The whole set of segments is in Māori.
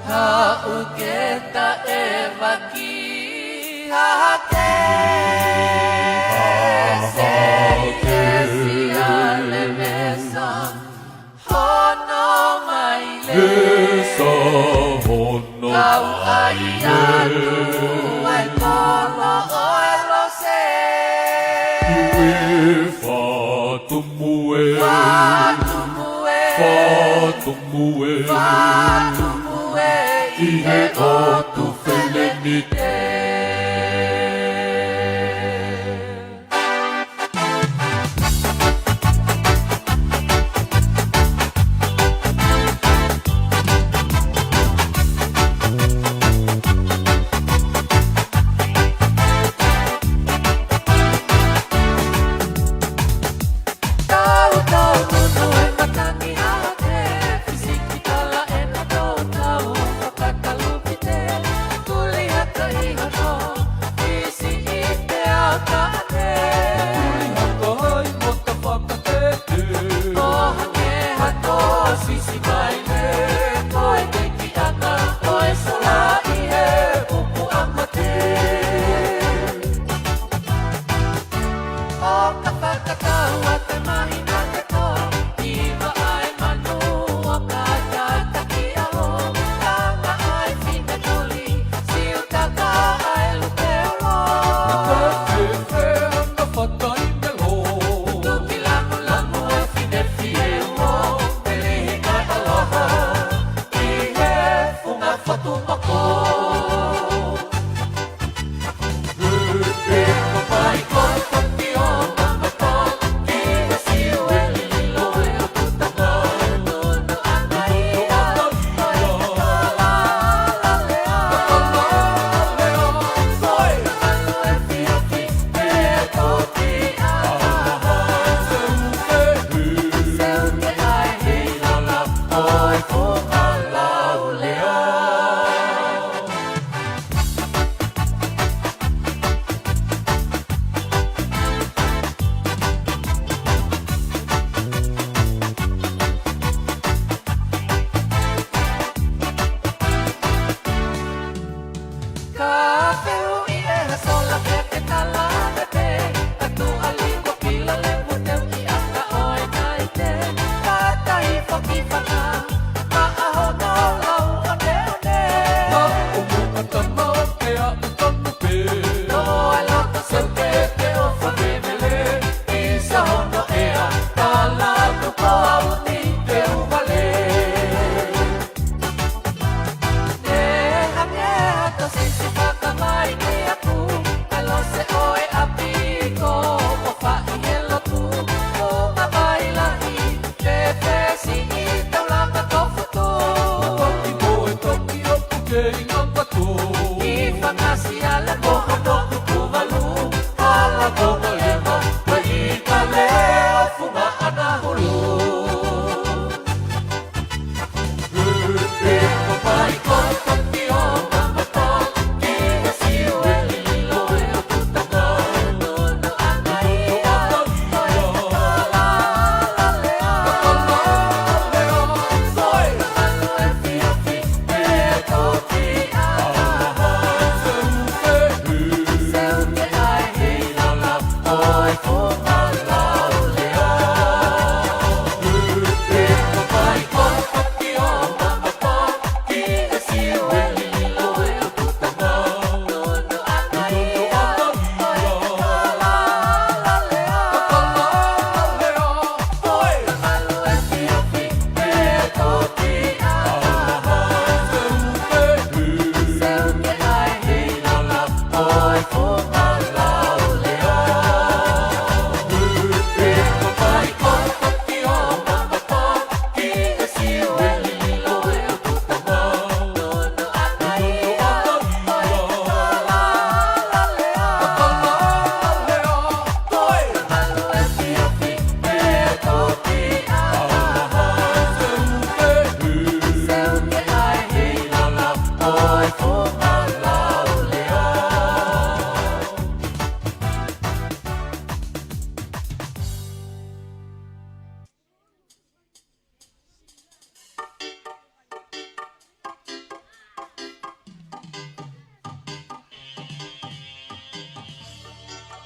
Hauketa evaki hake sesi alevesa hono maile kau ayatu ai kono oelo se Fatumue ihe o tu felenite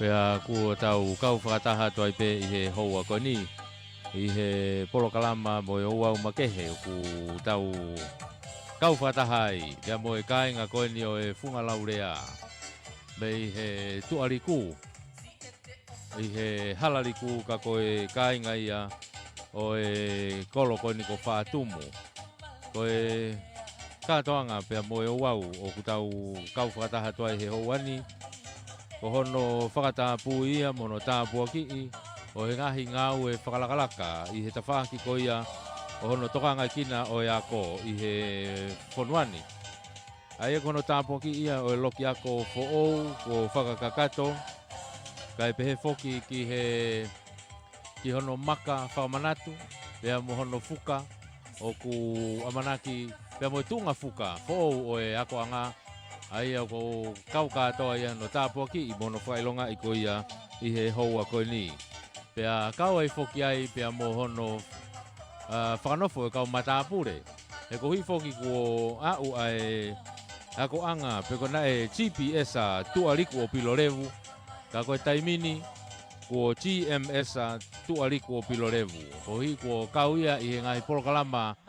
Pea ku tau kau whakataha toi pe i he houa koe ni. I he polo kalama mo e oau makehe ku tau kau whakataha ai. Pea mo e kāinga koe ni o e whunga laurea. Me i he tuariku. I he halariku ka koe kāinga ia o e kolo koe ni ko whaatumu. Koe kātoanga pea mo e oau o ku tau kau whakataha toi he houani. Ko hono whakatapu ia mono tāpua ki o he ngahi ngau e whakalakalaka i he tawhaki ko ia o hono tokanga kina o e ako i he whonuani. Ai e kono tāpua ki ia o e loki ako fo'ou ko whakakakato kai pehe foki ki hono maka whakamanatu pea mo hono fuka o ku amanaki pea mo tunga fuka fo'ou o e ako anga. Ai au ko kau katoa ia no tāpua ki i mono whailonga i ko ia i he houa koe ni. Pea kau ai whoki ai pea mo hono whakanofo e kau matāpure. E ko hui whoki ko au ai ako anga pe kona e GPS a tuariku o Pilorevu. Ka koe taimini ko GMS a tuariku o Pilorevu. Ko hui ko kau ia i he ngahi polokalama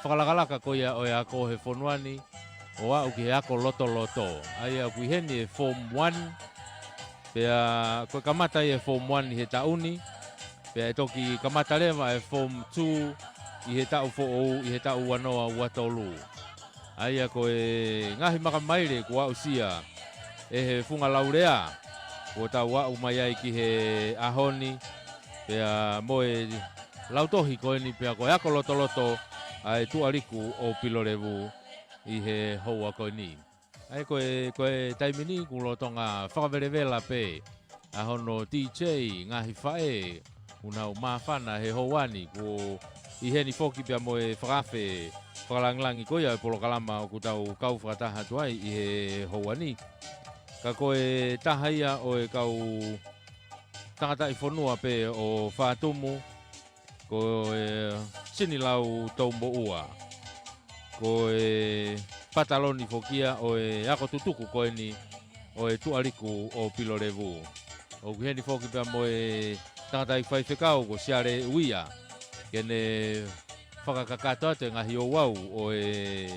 whakalakalaka ko ia o e ako he whonuani. O au ki he ako loto. Ai au ki heni e Form 1. Pea koe kamata i e Form 1 i he tauni. Pea e toki kamata lewa e Form 2 i he tau fo'ou i he tau wanoa uatolu. Ai a koe ngahi makamaire ko au sia e he whunga laurea. Ko tau au mai ai ki he ahoni. Pea moe lautohi koe ni pea koe ako loto ai tuariku o Pilorevu. I he houa koe ni. Ai koe taimini ku lotonga whakaverevela pe. A hono DJ ngahi whae. Unau mawhana he houani. Ko i he ni whoki pia mo e whakawhe. Whakalanglangi koe au polo kalama o ku tau kau whakataha tuai i he houani. Ka koe tahaia o e kau tangata i whanua pe o whaatumu. Ko e sinilau tau mo ua. Ko e pataloni fokia o e ako tutuku koe ni o e tuariku o Pilorevu. O kuheni foki pia mo e tangata i whaifekau ko siare uia. Kene whakakakato atu e ngahi o wau o e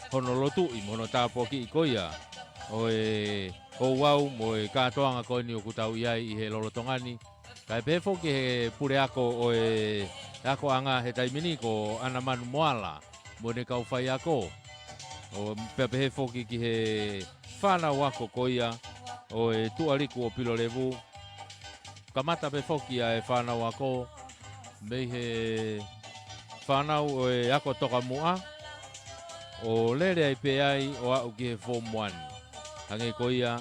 honolotu i mono tāpua ki i koia. O e o wau mo e katoanga koe ni o kutau iai i he lolotongani. Kai pe foki he pure ako o e ako anga he taimini ko ana manu moala. Mo ne kau whai ako. O pepehe foki ki he whanau ako koia. O e tuariku o Pilorevu. Kamata pe foki a e whanau ako. Mei he whanau o e ako toka mua. O lere ai pe ai o au ki he Form 1. Hange koia.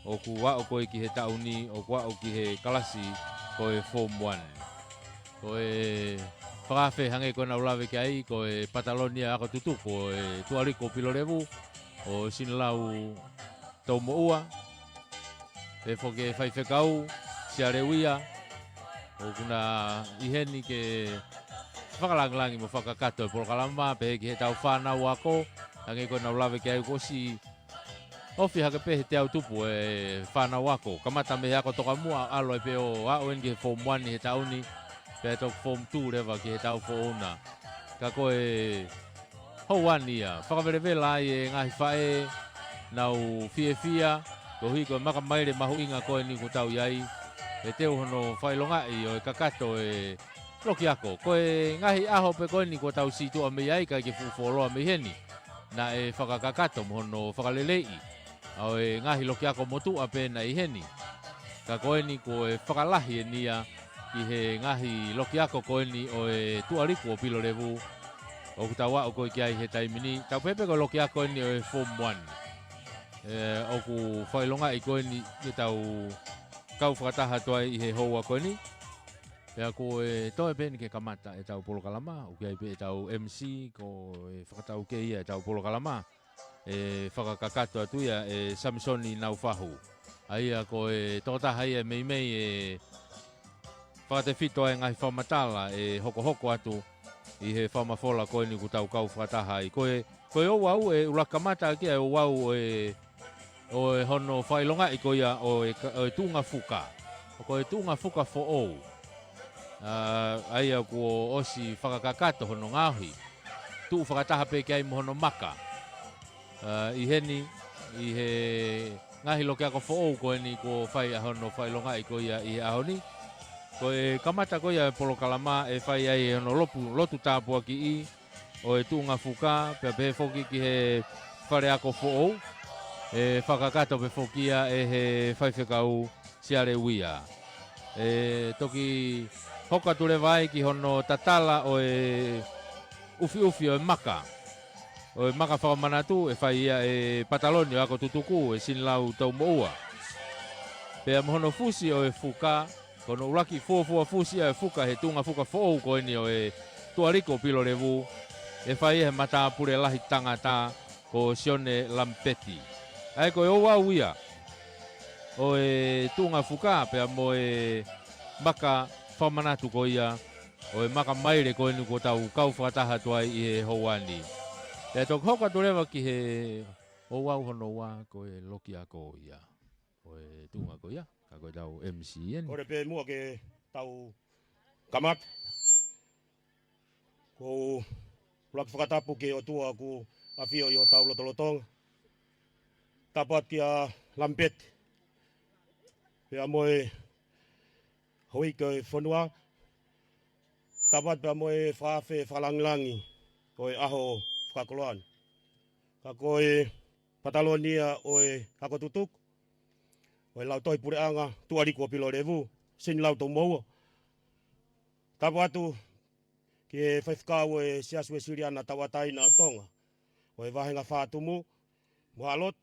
O ku wau koe ki he tauni. O ku wau ki he kalasi ko e Form 1. Ko e whakawhe hange koe nau lawe ki ai, ko e Patalonia ako tutu, ko e tuariko Pilorevu, o sinilau tau mo ua, e whoke whaiwhekau, siare uia, o kuna iheni ke whakalanglangi mo whakakato e polokalama, pehe ki he tau whanau ako, hange koe nau lawe ki ai kosi, ofi hake pehe te au tupu e whanau ako, kamata mehe ako toka mua, alo e peo ao en ki he Form 1 ni he tauni, pea tok Form 2 rewa ki he tau fo'ona. Ka koe houani ia. Whakaverevela ai e ngahi whae nau fia. Ko hui koe makamaire mahu inga koe ni ku tau iai. E teo hono whailonga i o e kakato e loki ako. Koe ngahi aho pe koe ni ku tau situ a mei ai kai ke fufuoloa mei heni. Na e whakakakato mo hono whakalelei. Au e ngahi loki ako motu a pe na i heni. Ka koe ni ko e whakalahi e nia. I he ngahi loki ako koe ni o e tuariku o Pilorevu. O kutawa o koe ki ai he taimini. Tau pepe ko loki ako ni o e Form 1. O ku whailonga i koe ni tau kau whakataha toai i he houa koe ni. Pea ko e toe peni ke kamata e tau polokalama. O ki ai pe e tau MC ko e whakatau ke ia e tau polokalama. E whakakakato atu ia e Samsoni nau whahu. Aia ko e tokotaha ia mei e whakate whito e ngahi whamatala e hoko atu i he whamafola koe ni ku tau kau whakataha i koe o wau e urakamata ki o wau e o e hono whailonga i koia o e tunga fuka. O ko e tunga fuka fo ou. Aia ko osi whakakakato hono ngāhi. Tu whakataha pe ki ai mo hono maka. I heni, i he ngahi lo kia ko fo ou ko ni ko whai a hono whailonga i koia i he ahoni. Ko e kamata koia e polo kalama e whai ai hono lotu tāpua ki i. O e tunga fuka, pe pe foki ki he whare ako fo ou. E whakakato pe fokia e he whaiwhekau siare uia. E toki hoka ture vai ki hono tatala o e ufi o e maka. O e maka whakamanatu e whai ia e pataloni o ako tutuku e sinlau tau moua. Pea mohono fusi o e fuka, kono uraki fuafua fusi e fuka he tunga fuka fōu ko ni o e tuariko pilo revu. E whai he mata pure lahi tangata ko Sione Lampeti. Ai ko e owa uia. O e tunga fuka pea mo e maka whamanatu ko ia. O e maka maire ko inu ko tau kau whakataha tuai i he houani. E tok hoka turewa ki he owa hono wā ko e loki a ko ia. O e tunga ko ia. Ka koe tau MCN. Ore pe mua ke tau kamat. Ko lak whakatapu ke o tua ku awhio i o tau lotolotong. Tapat ki a Lampet. Pea moe hui ke whanua. Tapat pea moe whawhe whalanglangi. O e aho whakakoloan. Ka koe patalonia o e hako tutuk. O e lau toi pure anga tuariko pilo revu. Sin lau tau maua. Tapatu ki e whaifkau e siasue siriana tawatai na tonga. O e wahenga whātumu. Muhalot.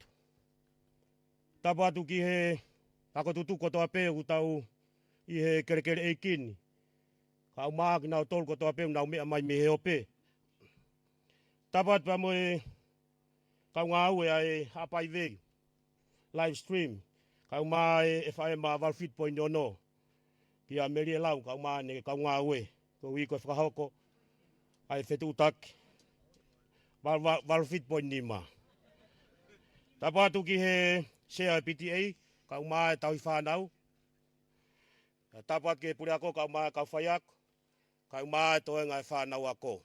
Tapatu ki he hako tutuko toa peu tau i he kerekere eikini. Ka umaa ki nau tolu ko toa peu nau mea mai me he ope. Tapatu pa moe kau ngā ue ai hapai vei. Live stream. Kau umaa e whae maa walfit point ono. Ki a meri e lau kau umaa ne kau ngā ue. Ko ui koe whakahoko. Ai whetu utaki. Walfit point nima. Tapatu ki he share PTA. Kau umaa e tau i whanau. Tapat ke pure ako kau umaa kau whai ako. Kau umaa e toenga e whanau ako.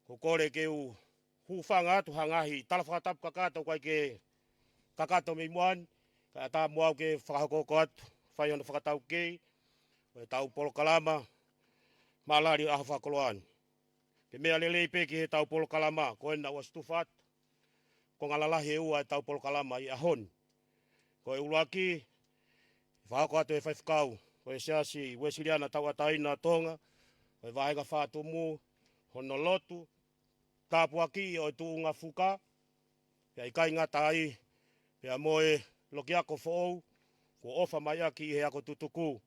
Ko kore ke u hufanga tu hangahi. Tala whakatapu kakato kai ke kakato me muan. Ka ta muau ke whakahoko ko atu. Whai ono whakatau kei. O tau polo kalama. Malari aho whakoloan. Ke mea lelei pe ki he tau polo kalama. Ko ena ua stufat. Ko ngalalahi e ua e tau polo kalama i ahon. Ko e uluaki. Whahako atu e whaifkau. Ko e siasi wesiriana tau ataina tonga. Ko e wahenga whātumu. Hono lotu. Tāpuaki o e tuunga fuka. Pea i kai ngata ai. Pea moe loki ako whoou. Ko ofa mai aki i he ako tutuku.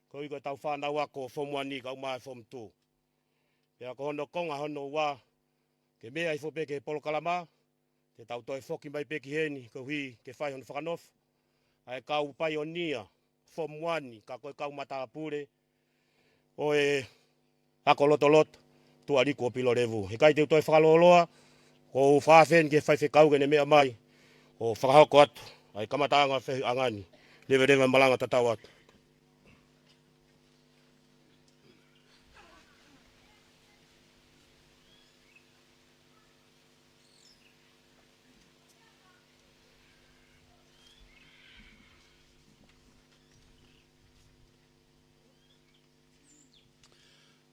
Ko iko tau whanau ako form 1 ka umai form 2. Pea ko hono konga hono wā. Ke mea i whope ke polo kalama. Ke tau toi whoki mai peki heni. Ko hui ke whai hono whakanof. Ai kau pai o nia. Form 1 ka koe kau mata apure. O e ako lotoloto. Tua riko pilo revu. He kai te toi whakaloloa. Ko whawhen ke whai whekau gene mea mai. O whakahoko atu. Ai kamata anga whi angani. Lewe malanga tatau atu.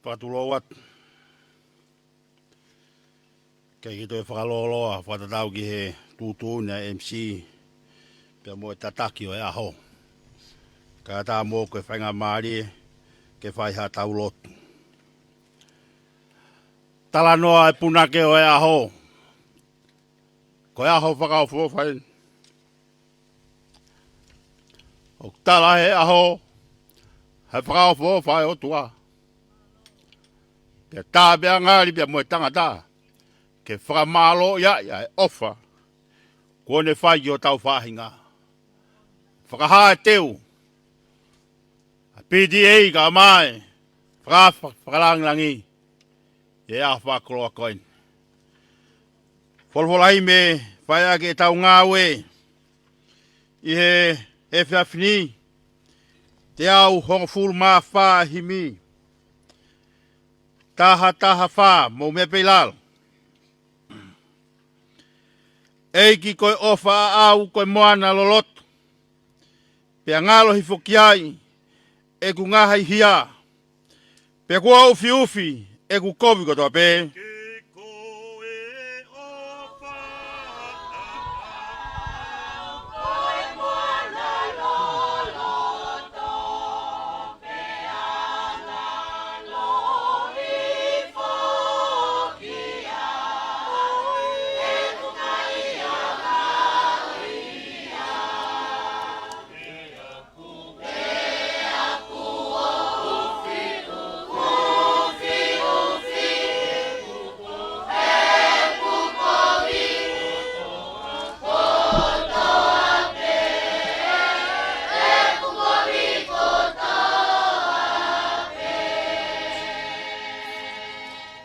Whakatulowat. Kei ki toi whakaloloa, whakatatau ki he tūtū na MC. Pea mo e tataki o e aho. Ka tā mō koe whainga maari, ke whai ha tau lotu. Tala noa e punake o e aho. Ko e aho whakao whawhain. O tala he aho, he whakao whawhai o tua. Pea tā bea ngāri pea mo e tangata. Ke whakamalo ia e ofa. Kone whai o tau whahinga. Whakaha e teu. A PDA ka mai. Whakalanglangi. E a whakoloa koin. Wholholai me whai ake tau ngāwe. I he whiawhini. Te au honga furu maa wha himi. Taha wha mo me peilalo. Eiki koe ofa au koe moana loloto. Pea ngalo hifokiai. E ku ngaha hia. Pea kua ufi ufi. E ku kovi kotoa pe.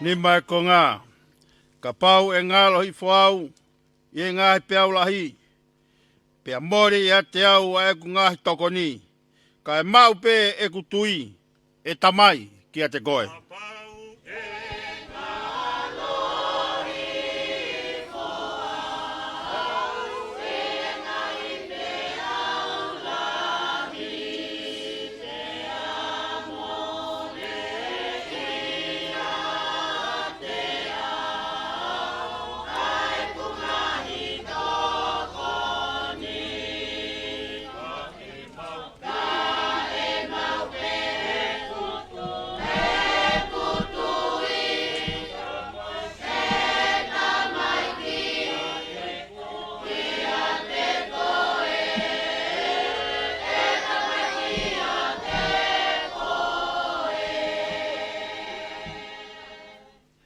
Ni mai ko ngā, ka pau e ngalo hi whau, i e ngāhi peau lahi. Pea mori i te au a e ku ngāhi tokoni, ka e mau pe e ku tui, e tamai ki a te koe.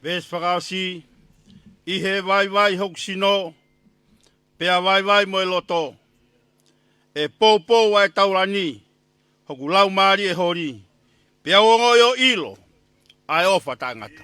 Ves whakausi, i he vai hoku sino, pea vai mo e loto. E pou ai taurani, hoku lau maari e hori, pea ongo yo ilo, ai ofa tangata.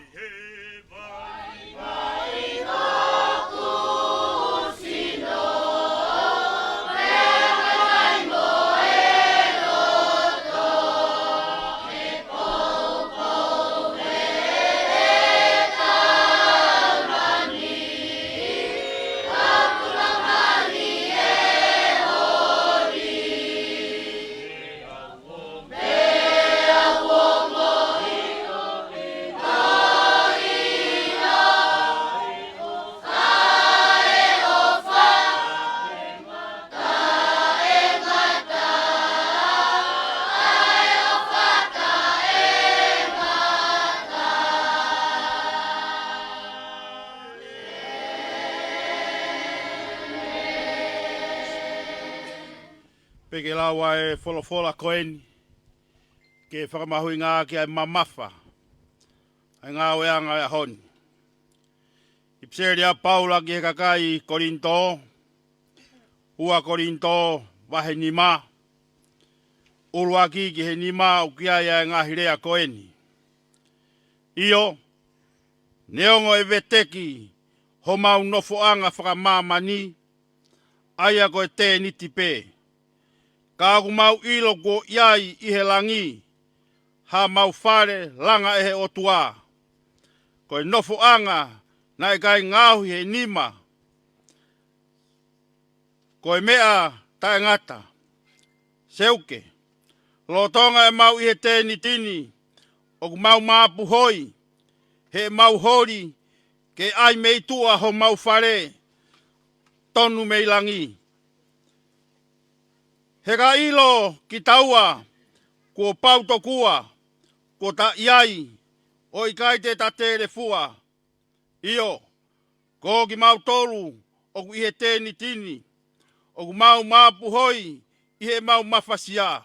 Peke lawa e wholofola koeni, ke whakamahui ngā ki ai mamafa, ai ngā weanga e honi. I pseria Paula ki he kakai Korinto, ua Korinto wahe nima, uruaki ki he nima ukia ia ngā hirea koeni. Io, neongo e veteki, ho mau nofoanga whakamamani, aia koe te niti pē. Ka aku mau ilo ko iai i he langi, ha mau whare langa e he otua. Koe nofo anga na e kai ngāhu he nima. Koe mea tae ngata. Seuke, lotonga e mau i he tēni tini, o ku mau maapu hoi, he mau hori, ke ai mei tua ho mau whare, tonu mei langi. He ka ilo ki taua, ko pautokua, ko ta iai, o i kai te ta tere fua. Io, ko ki mau toru, o ku ihe tēni tini, o ku mau maapu hoi, ihe mau mawhasia.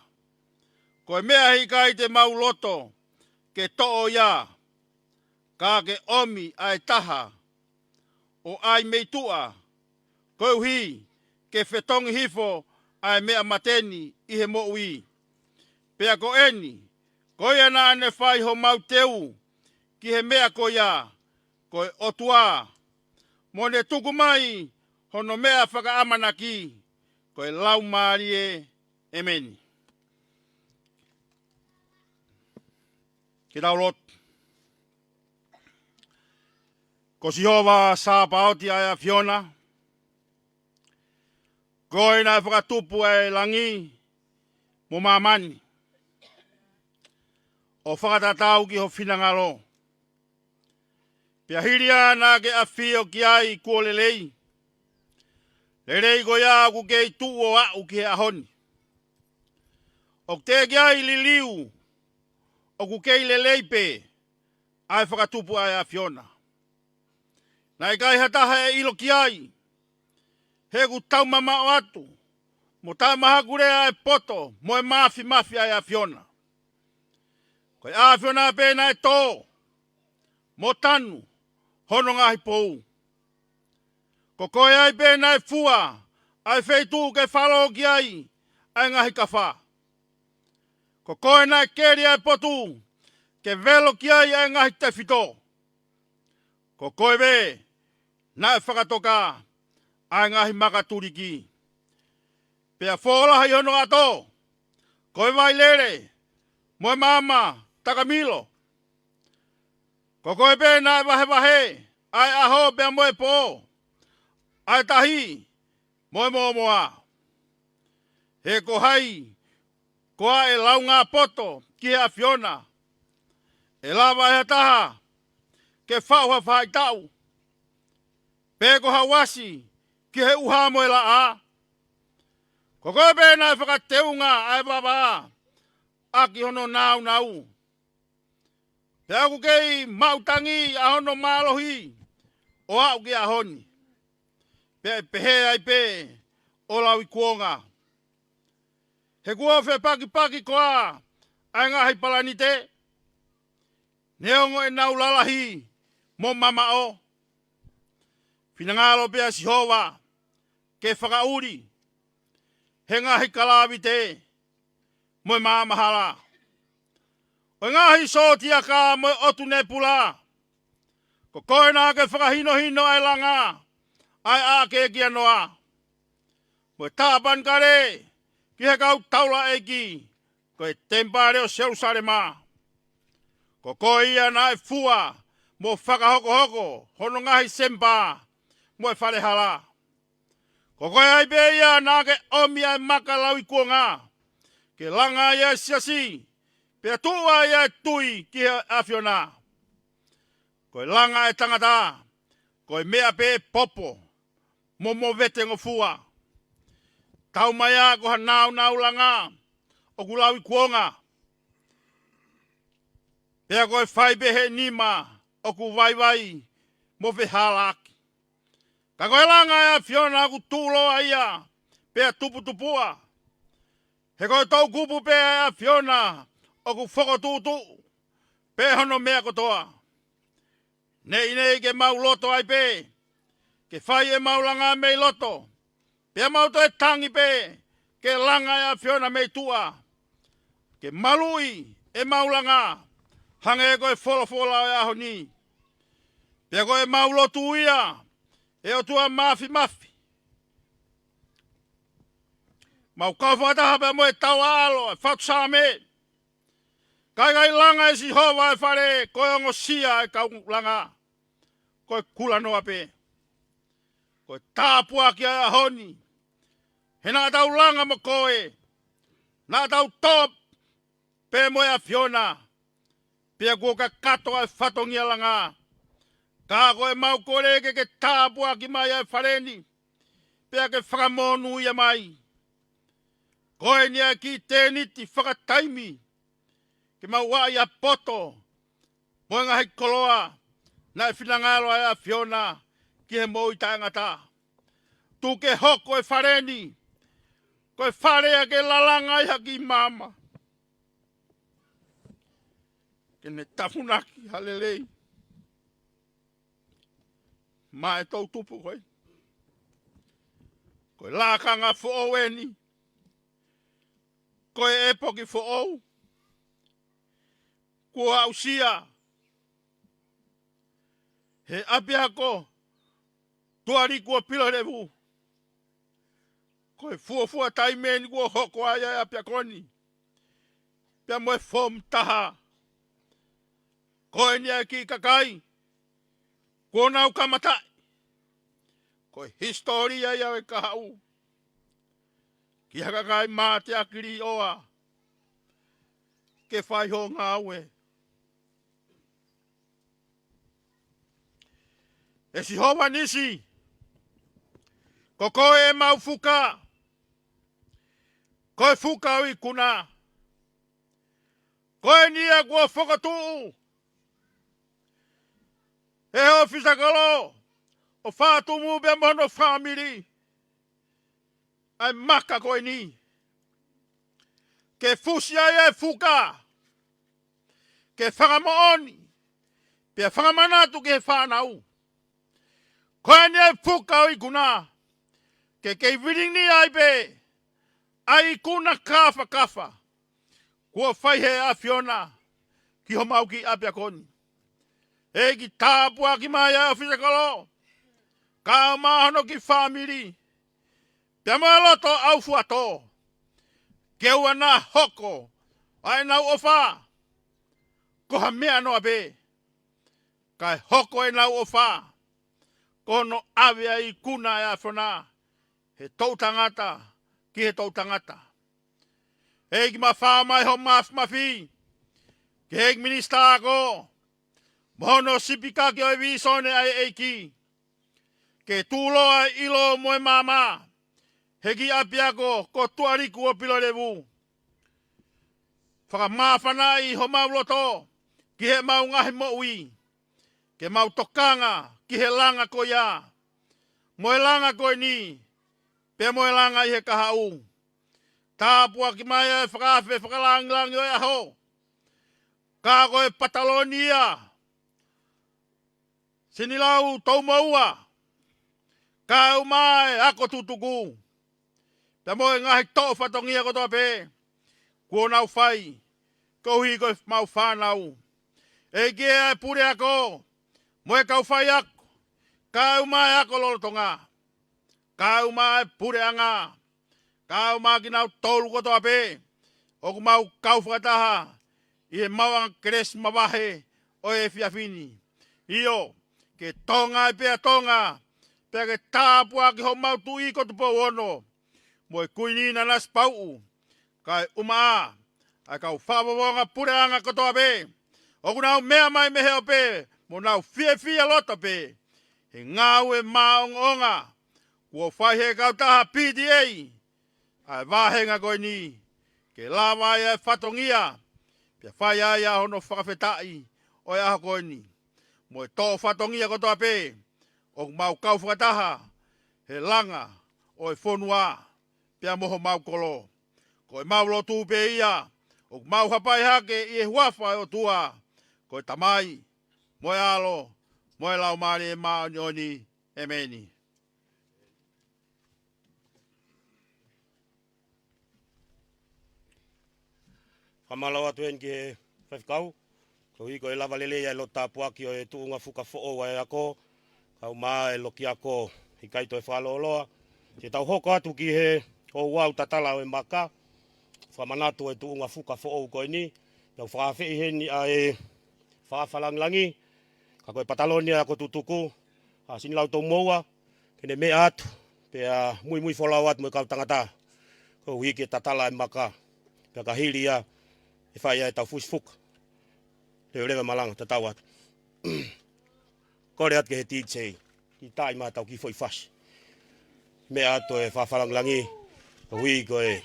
Ko e mea hi kai te mau loto, ke to'o ia, ka ke omi ai taha, o ai meitua, ko uhi, ke whetongi hifo, ai mea mateni i he mo ui. Pea ko eni, ko ia na ane whai ho mau teu, ki he mea ko ia, ko e otua. Mo ne tuku mai, hono mea whakaamanaki, koe lau marie e meni. Ki tau lot. Ko si hova sa paoti ai a Fiona. Koe na whakatupu ai langi mo mamani. O whakatatau ki ho whinangalo. Pia hiria na ke a whio ki ai kua lelei. Lelei ko ia ku kei tu o au ki a honi. O te ki ai liliu. O ku kei lelei pe. Ai whakatupu ai a Fiona. Nai kai hataha e ilo ki ai. He ku tau mama o atu. Mo tā maha kure ai poto. Mo e mafi ai a Fiona. Koe a Fiona pe na e tō. Mo tanu. Hono ngahi pou. Ko koe ai pe na e fua. Ai feitu ke whalo ki ai. Ai ngahi ka wha. Ko koe na e keri ai potu. Ke velo ki ai ai ngahi te fito. Ko koe be. Na e whakatoka. Ai ngahi makaturi ki. Pea whola hai hono ato. Koe vai lere. Moe mama. Takamilo. Ko koe pe na e wahe. Ai aho pea moe po. Ai tahi. Moe moa. He ko hai. Koa e lau ngā poto. Ki a Fiona. E lawa e taha. Ke whauha whai tau. Pe ko hawasi. Ki he uha moe la a. Ko koe pe na e whakateunga. Ai baba. Aki hono nau. Te aku kei mautangi a hono malohi. O au ki a honi. Pe pehe ai pe. O lau i kuonga. He kua whe paki koa. Ai ngahi palanite. Neongo e nau lalahi. Mo mama o. Finangalo pea si hova. Ke whakauri. He ngahi kalawi te. Mo mama hala. O ngahi sotia ka mo otu ne pula. Ko koe na ke whakahino ai langa. Ai a ke kia noa. Mo tāpan kare. Ki he kau taula eki. Ko e tempare o Jerusalema. Ko koe ia na e fua. Mo whakahoko. Hono ngahi sempa. Mo e whare hala. Ko koe ai pe ia na ke omi ai maka lau i kuonga. Ke langa ia siasi. Pea tua ia tui ki a Fiona. Koe langa e tangata. Koe mea pe popo. Mo vete ngofua. Tau mai a koha nau langa. O kulau i kuonga. Pea koe whai behe nima. O ku vai. Mo ve halaki. Ka koe langa a Fiona ku tūlo aia. Pea tupua. He koe tau kupu pea a Fiona. O ku whakatutu. Pe hono mea kotoa. Nei ke mau loto ai pe. Ke whai e mau langa mei loto. Pea mau to e tangi pe. Ke langa e Fiona mei tua. Ke malui e mau langa. Hange koe whola e aho ni. Pea koe mau lotu ia. E o tua mafi. Mau kau whataha pe mo e tau alo. E whatu same. Kai langa e si hova e whare. Koe ongo sia e kau langa. Koe kula noa pe. Koe tāpua ki a honi. He nā tau langa mo koe. Nā tau top. Pe mo e Fiona. Pea kua ka kato e whatongi a langa. Ka koe mau kore ke tāpua ki mai e whareni. Pea ke whakamonu ia mai. Koe nia ki tēniti whakataimi. Ke mau wa ia poto. Moe ngahi koloa. Na e whinangalo a Fiona. Ki he mo i tangata. Tu ke hoko e whareni. Koe wharea ke lalanga i haki mama. Ke ne tafunaki halelei. Ma e tau tupu koe. Koe lākanga who'oweni. Koe epoki who'ou. Kua ausia. He api hako. Tuari kua pila revu. Koe fua tai meni kua hoko aia apia koni. Pia moe fom taha. Koe nia ki kakai. Kua nau kamatai. Koe historia ia we kahau. Ki hakakai mate akiri oa. Ke whai ho ngāwe. E si hoa nisi. Ko koe e mau fuka. Koe fuka ui kuna. Koe nia kua whakatuu. E ho fisakalo. O whātumu bea mono whamiri. Ai maka koe ni. Ke fusia e fuka. Ke whakamooni. Pea whakamanatu ke whanau. Koe ni e fuka ui kuna. Ke kei viringi ai pe. Ai kuna kafa. Kua whaihe a Fiona. Ki ho mau ki apia koni. E ki tāpua ki mai a whitakalo. Ka mahono ki whamiri. Pea moe loto au fuato. Ke ua nā hoko. Ai nau ofa. Koha mea noa be. Kai hoko e nau ofa. Kono awea i kuna e a Fiona. He tau tangata. Ki he tau tangata. E ki ma whamai ho mafi. Ki he minista ako. Mohono sipika ki o e visone ai eiki. Ke tūlo ai ilo moe mama. Heki apiako ko tuariku o pilo levu. Whaka mawhana i ho mau loto. Ki he mau ngahi mo ui. Ke mau tokanga. Ki he langa ko ia. Moe langa ko ni. Pe moe langa i he kahau. Tāpua ki mai e whakawhe whakalangilangi o e aho. Ka koe Patalonia. Sinilau tau maua. Ka umai ako tutuku. Ta moe ngahi tō whatongia ko tō pē. Kua nau whai. Kouhi koe mau whanau. E kia e pure ako. Moe kau whai ako. Ka umai ako lolotonga. Ka umai pure anga. Ka umai ki nau tōlu ko tō pē. Oku mau kau whakataha. I he mawang keres mawahe. O e fiafini. Iyo. Ke tonga e pēa tonga. Pea ke tāpua ki ho mau tui ko tupo ono. Moe kuinina nas pau. Kai umaa. Ai kau whawawonga pureanga kotoa pe. Oku nau mea mai mehe o pe. Mo nau fia loto pe. He ngau e maong onga. Kua whaihe kau taha PDA. Ai wahenga koe ni. Ke lawa e whatongia. Pea whai ai a hono whakawhetai. Oi aho koe ni. Moe tō whatongia kotoa pe. Oku mau kau whakataha. He langa. Oi whonua. Pea moho mau kolo. Koe mau lotu pe ia. O mau hapai hake i e huafa o tua. Koe tamai. Moe alo. Moe lau mani e maa nyoni. E meni. Whamalau atuen ki he whawhikau. Ko hiko e lava lele ia e lo tāpua ki o e tuunga fuka fo'o wa e ako. Kau maa e loki ako. I kaito e whalooloa. Se tau hoko atu ki he o wau tatala o e maka. Whamanatu e tuunga fuka fo'o koe ni. Iau whawhi he ni a e whawhalanglangi. Ka koe Patalonia ko tutuku. A sini lau tau moua. Kene me atu. Pea mui wholau atu mo kau tangata. Ko hiki e tatala e maka. Pea ka hiri ia. E whai e tau fusfuka. Leo rewa malanga te tau atu. Kore atu ke he DJ. Ki tai maa tau ki foi fasi. Me atu e whawhalanglangi. Ko hiko e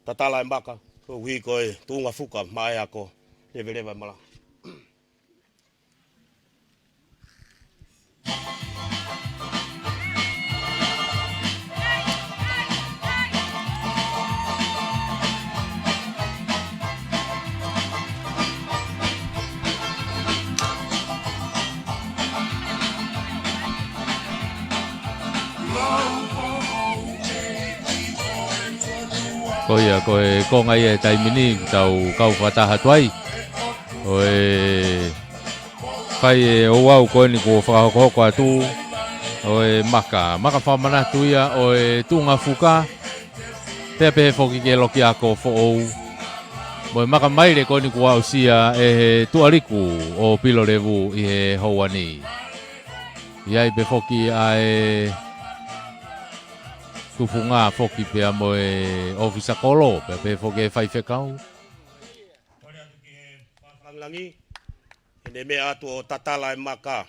tatala e maka. Ko hiko e tuunga fuka maa e ako. Rewa malanga. Koia koe konga ia taimini tau kau whataha tuai. Koe whai e o wau koe ni ko whakahoko atu. Oe maka whamanatu ia oe tunga fuka. Pea pehe foki ke loki ako fo'ou. Moe maka maire koni kua usia e tuariku o pilo revu i he houani. Iai be foki ai kufunga foki pea moe ofisa kolo. Pea pehe foki e whaifekau. Langi, ene mea atu o tatala e maka.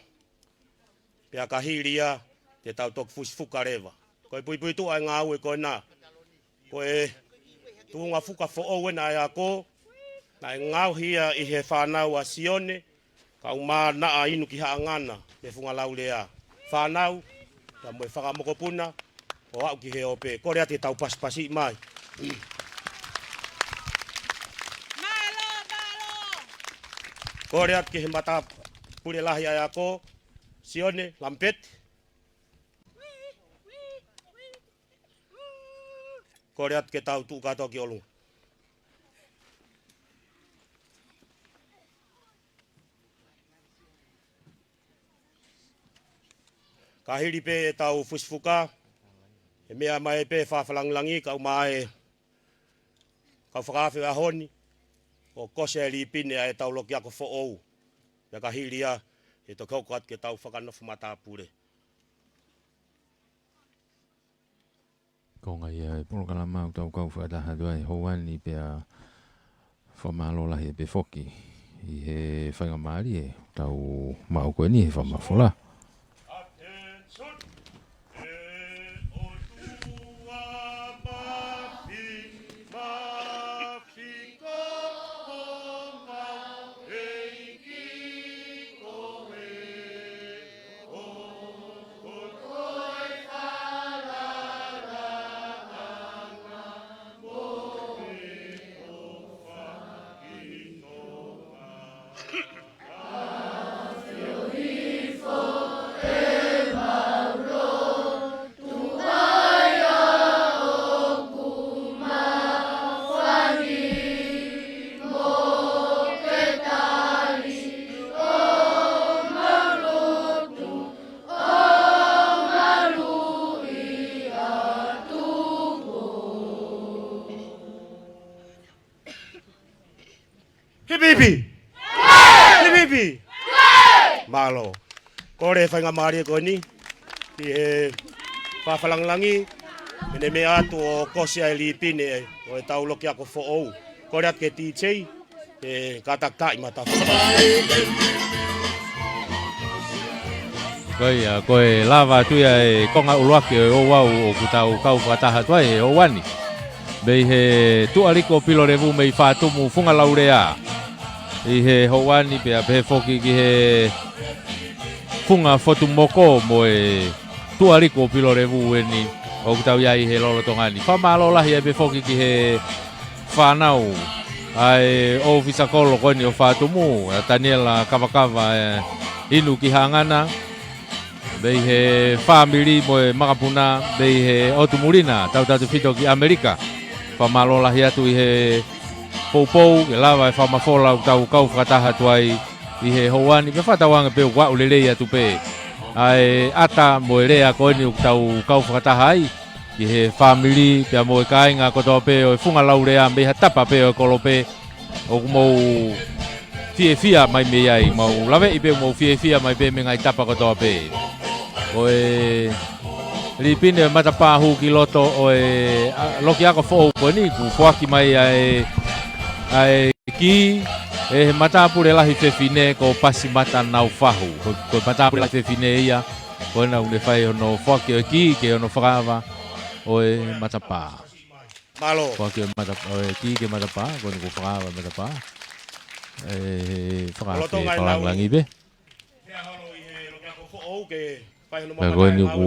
Pea ka hiria, te tau tok fuka rewa. Koe pui tu ai ngā ue koe nā. Koe tuunga fuka fo owe na e ako. Na e ngau hia i he whanau a Sione. Ka umā naa inu ki haangana. Me funga lau lea. Whanau, ta moe whakamokopuna. O au ki he ope. Kore ate tau paspasi mai. Kore at ki he mata pure lahi ai ako. Sione, lampet. Kore at ke tau tu kato ki olu. Kahiri pe e tau fusfuka. E mea mai pe whawhalanglangi kau mai kau whakawhi a honi. O kose e li pine e tau loki ako fo ou. Ia kahiri a e to kau kat ke tau whakanofu mata pure. Ko ngai e pono kala mau tau kau whaataha duai houani pea whamalo lahi e pe foki. I he whainga maari e tau mau koe ni he whamafola. Hibibi! Hibibi! Malo. Kore whainga maari e koe ni. I he whawhalanglangi. Mene me atu o kosia e li pine o e tau loki ako fo ou. Kore at ke TJ. E katakta i mata. Koe lava tuia e konga uluaki o wau o kutau kau whataha tuai e o wani. Bei he tuariko pilo revu mei whatumu funga laurea. I he houani pea pehe foki ki he funga fotu moko mo e tuariko pilo revu eni o kutau iai he lolo tongani. Whamalo lahi e pehe foki ki he whanau ai o visakolo koni o whatumu. Daniela Kavakava inu ki hangana. Bei he family mo e makapuna. Bei he otumurina tau tatu fito ki Amerika. Whamalo lahi atu i he Pou ke lava e whamafola tau kau whakataha tuai i he houani. Pe whatawanga pe wau lelei atu pe. Ai ata mo e rea koeni u tau kau whakataha ai. I he family pia mo e kainga kotoa pe o e funga laurea meha tapa pe o e kolo pe. O kumou fia mai me ai. Mau lawe i pe mo fia mai pe me ngai tapa kotoa pe. O e lipine matapahu ki loto o e loki ako fo koeni ku fuaki mai ai ki e matapure lahi fefine ko pasi mata nau fahu ko matapure lahi fefine ia ko na une fai ono foki o ki ke ono whakawa o e matapa Malo. foki o matapa o e ki ke matapa ko ni ko whakawa matapa e whakalangi be ko ni ko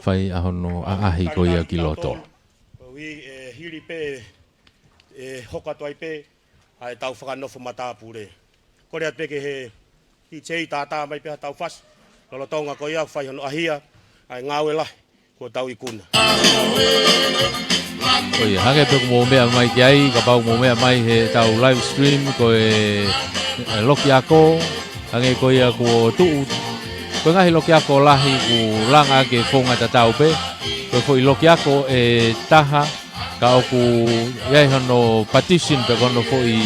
fai ahono ahi ko ia ki loto hiri pe e hoka toai pe ai tau whakanofo matapure. Kore at peke he i tei tata mai pe tau fas. Lolo tonga ko ia whai hono ahia ai ngawe lah ko tau ikuna. Oi, hage pe mo mea mai ki ai, ka pau mo mea mai he tau live stream ko e loki ako, hage ko ia ko Ko ngahi loki ako lahi ku langa ke fonga tatau pe. Ko foi loki ako e taha ka oku iai hono petition pe kono foi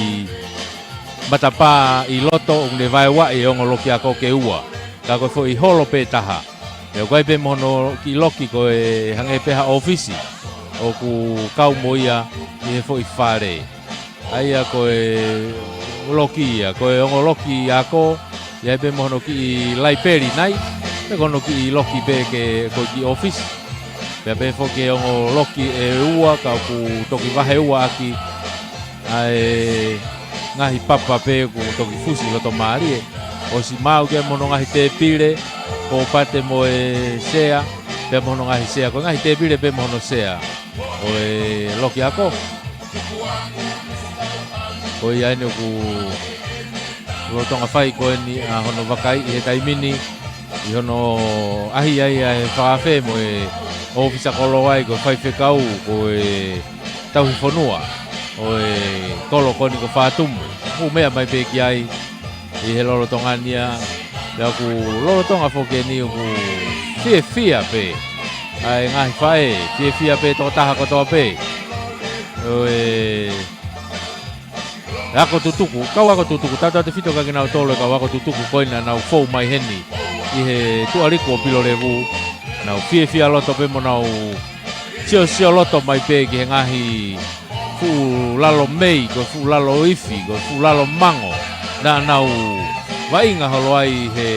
matapa I loto unge vai wa e ongo loki ako ke ua. Ka ko foi holo pe taha. E koe pe mono ki loki ko e hange peha ofisi. Oku kau moia e foi fare. Aia ko e loki ia ko e ongo loki ako ia pe mono ki laiperi nai pe kono ki loki pe ke ko ki office pe fo ke ongo loki e ua ka ku toki vahe ua aki ai ngahi papa pe ku toki fusi loto mari o si mau ke mono ngahi te pile ko pate mo e sea pe mono ngahi sea ko ngahi te pile pe mono sea o e loki ako o ia ne ku lo tonga fai ko ni a hono vakai e taimini I hono ahi ai e whaafe mo e ofisa kolo ai ko fai whekau ko e tauhi whanua o e kolo koni ko whaatumu mu mea mai peki ai I he lolo tonga nia lea ku lolo tonga whoke ni ku fia pe ai ngahi whae fia pe toko taha ko toa pe o e ako tutuku, kau ako tutuku, tau te fito kaki nau tolo kau ako tutuku koina nau fou mai heni I he tuariko pilo levu nau fia loto pe mo nau sio loto mai pe ki he ngahi fu lalo mei, ko fu lalo ifi, ko fu lalo mango na nau wainga holo ai he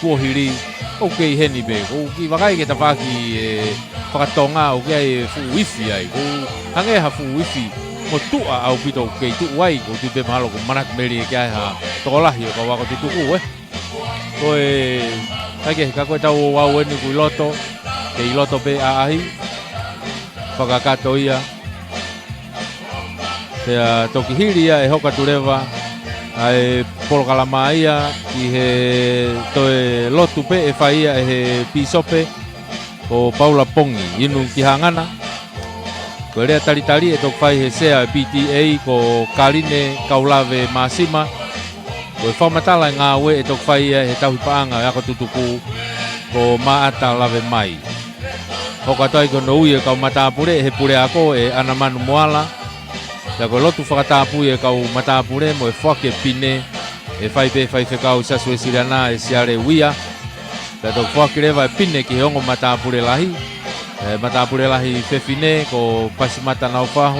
kuohiri o kei heni pe, ko ki wakai ke tapaki whakatonga o kei fu ifi ai, ko hangeha fu ifi mo tua au pito kei tu wai ko tu pe malo ko manak meri ke ha tolahi ko wa ko tu ku ko e kage ka ko tau wa weni ku loto ke loto pe ai pakakato ia te toki hiria e hoka tureva ai por kalama ia ki he to e lotu pe e faia e he pisope ko Paula Pongi inu ki hangana ko rea tali e tok fai he sea PTA ko Kaline Kaulave Masima ko whamatala ngā we e tok fai he tauhi paanga ako tutuku ko maata lave mai ko katoi ko no ue kau matapure he pure ako e anamanu moala la ko lotu whakatapu e kau matapure mo e whake pine e fai kau sasue sirana e siare uia la tok whake rewa e pine ki hongo matapure lahi matapure lahi fefine ko pasimata nau fahu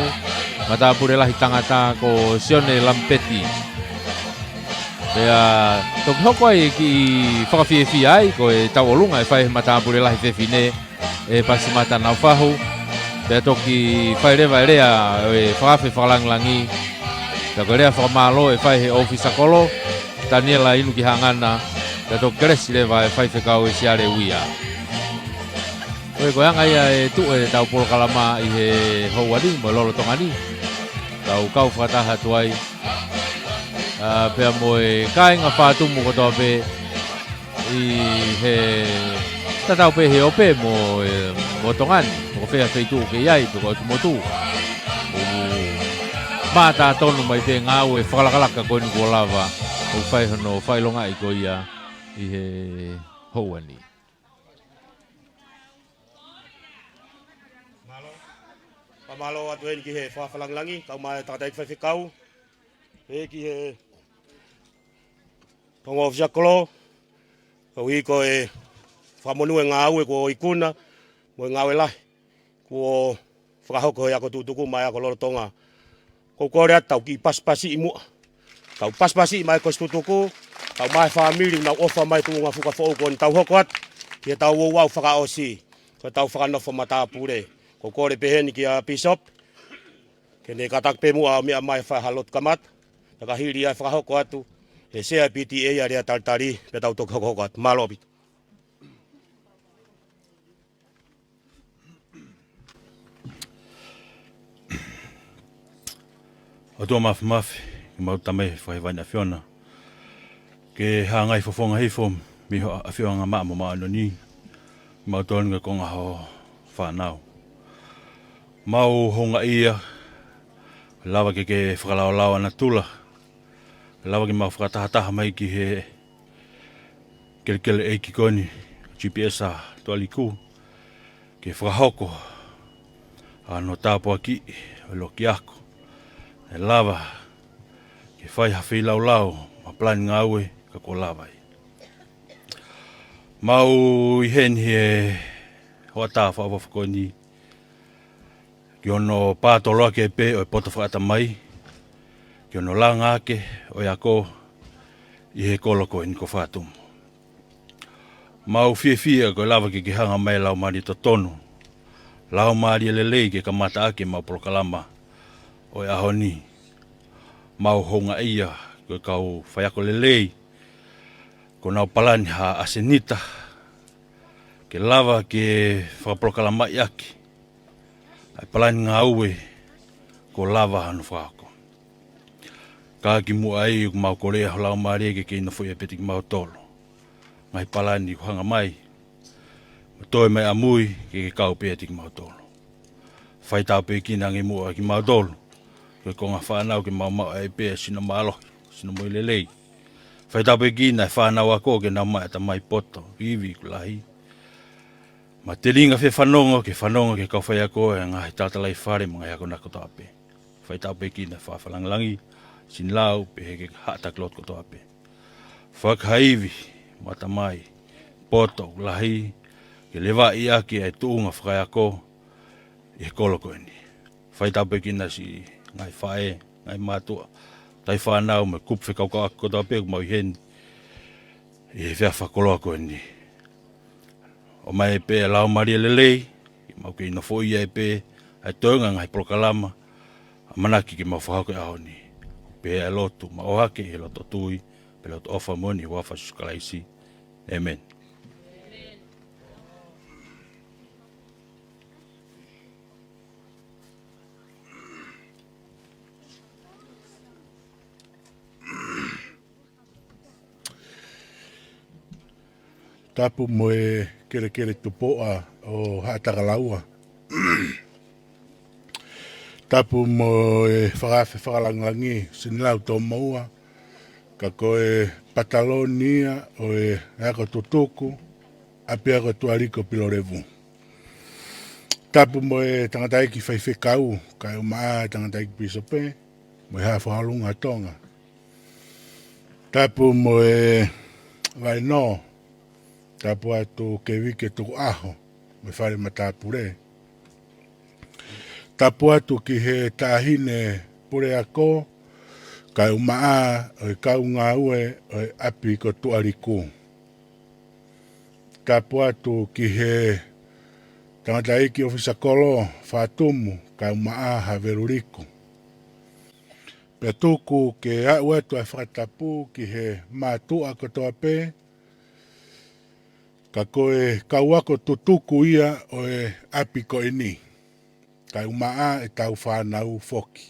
matapure lahi tangata ko sione lampeti pea tok hoko ai ki whakawhiewhi ai ko e tau olunga e whai matapure lahi fefine e pasimata nau fahu pea toki whai rewa e rea e whakawhi whakalanglangi pea ko rea whakamalo e whai he ofisa kolo Daniela inu ki hangana pea toki gresi rewa e whai whekau e siare uia Oe ko anga ia e tu e tau polo kalama I he houari mo lolo tongani tau kau whakataha tuai pea mo e kainga whātumu ko toa pe I he tatau pe he ope mo tongani mo whea wheitu ke iai pe ko tumotu mata tonu mai te ngā ue whakalakalaka koni ko lava o whai hono whailonga I ko ia I he houani Pamalo atu en ki he whawhalanglangi, kau mai takatai whaiwhikau. He ki he tongo ofisa kolo. Kau I ko e whamonu e ngā ue ko ikuna, mo e ngā ue lahi. Ko whakahoko e ako tutuku mai ako loro tonga. Kau kore atau ki paspasi I mua. Kau paspasi mai ko tutuku, kau mai whamiri nau ofa mai tunga whuka whau ko ni tau hoko at. Ki tau wau whakaosi, ko tau whakanofo matapure. Ko kore peheni ki a Bishop, kene katak pe mua mea mai whahalot kamat, taka hiri ai whakahoko atu, he sea PTA a rea tartari, pe tau tok hoko atu, malobit. O tua mafi, ki mau tamei whaiwaina whiona, ke hangai whafonga hifo, mi ho a whionga maa mo maa ni, mau tōnga konga ho whanau. Mau honga ia, lawa ke whakalao na tula, lawa ke mau whakatahataha mai ki Kele eiki koni GPS a tualiku ke whakahoko no tāpua ki o loki ako e lava ke whai hawhi lau lau ma plani ngā ue ka ko lava i. Mau i hen he hoa tā whawawhakoni ki ono pātolo ake pe o e poto whakata mai ki ono la ngāke o e ako i he koloko i niko whātumu. Mau fie ko lava ke hanga mai lau mari to tonu. Lau mari lelei ke kamata ake mau Polokalama o e ahoni. Mau honga ia ko kau whaiako lelei. Ko nau palani ha asenita. Ke lava ke Polokalama i ake. Ai palani ngā ue ko lava hanu whako. Ka ki mua ai mau korea lau mari ke ina fwoi e peti ki mau tolo. Mai palani ko hanga mai. Toi mai amui ke kau pe tik mau tolo. Fai tau pe kina ngi mua ki mau tolo. Ke konga whanau ke mau ai pe sina malo, sina moi lelei. Fai tau pe kina whanau ako ke nau mai ta mai poto, iwi kulahi. Ma te ringa fe whanongo ke kau whai ako e ngai tātalai whare mga ako nako toa pe. Fai tau pe kina whawhalangalangi, sin lau pe heke hata klot ko toa pe. Whakhaivi, mata mai, poto, lahi, ke lewa i ake ai tuunga whakaiako i he koloko ni. Whai taupe kina si ngai whae, ngai mātua, tai whanau me kupwhe kaukau ako tau peku mau i hen i he whea whakoloko ni. O mai e pe lau maria lelei, i mau ke ina fo ia e pe, ai toenga ngai Polokalama, a manaki ke mau whahako e aho ni. Pe e lotu, ma ohake e loto tui, pe loto ofa moni wafa suskalaisi. Amen. Tapu mo e kere tupoa o haatagalaua. Tapu mo e whakalangangi sinilau tō maua. Ka koe Patalonia o e ako tutuku. Ape ako tuariko pilorevu. Tapu mo e tangataiki whaiwhekau. Ka umaa tangataiki pisope. Mo e hawhahalunga tonga. Tapu mo e vai no. Tapu atu ke wike tuku aho, me whare matapure. Tapu atu ki he tahine pure ako, kai umaa o kau ngā ue o api ko tuariku. Tapu atu ki he tangata iki ofisa kolo whātumu, kai umaa haveruriku. Pea tuku ke au atu ai whakatapu ki he mātua kotoa pe, ka koe kauako tutuku ia o e api ko ini. Kai umaa e tau whanau foki.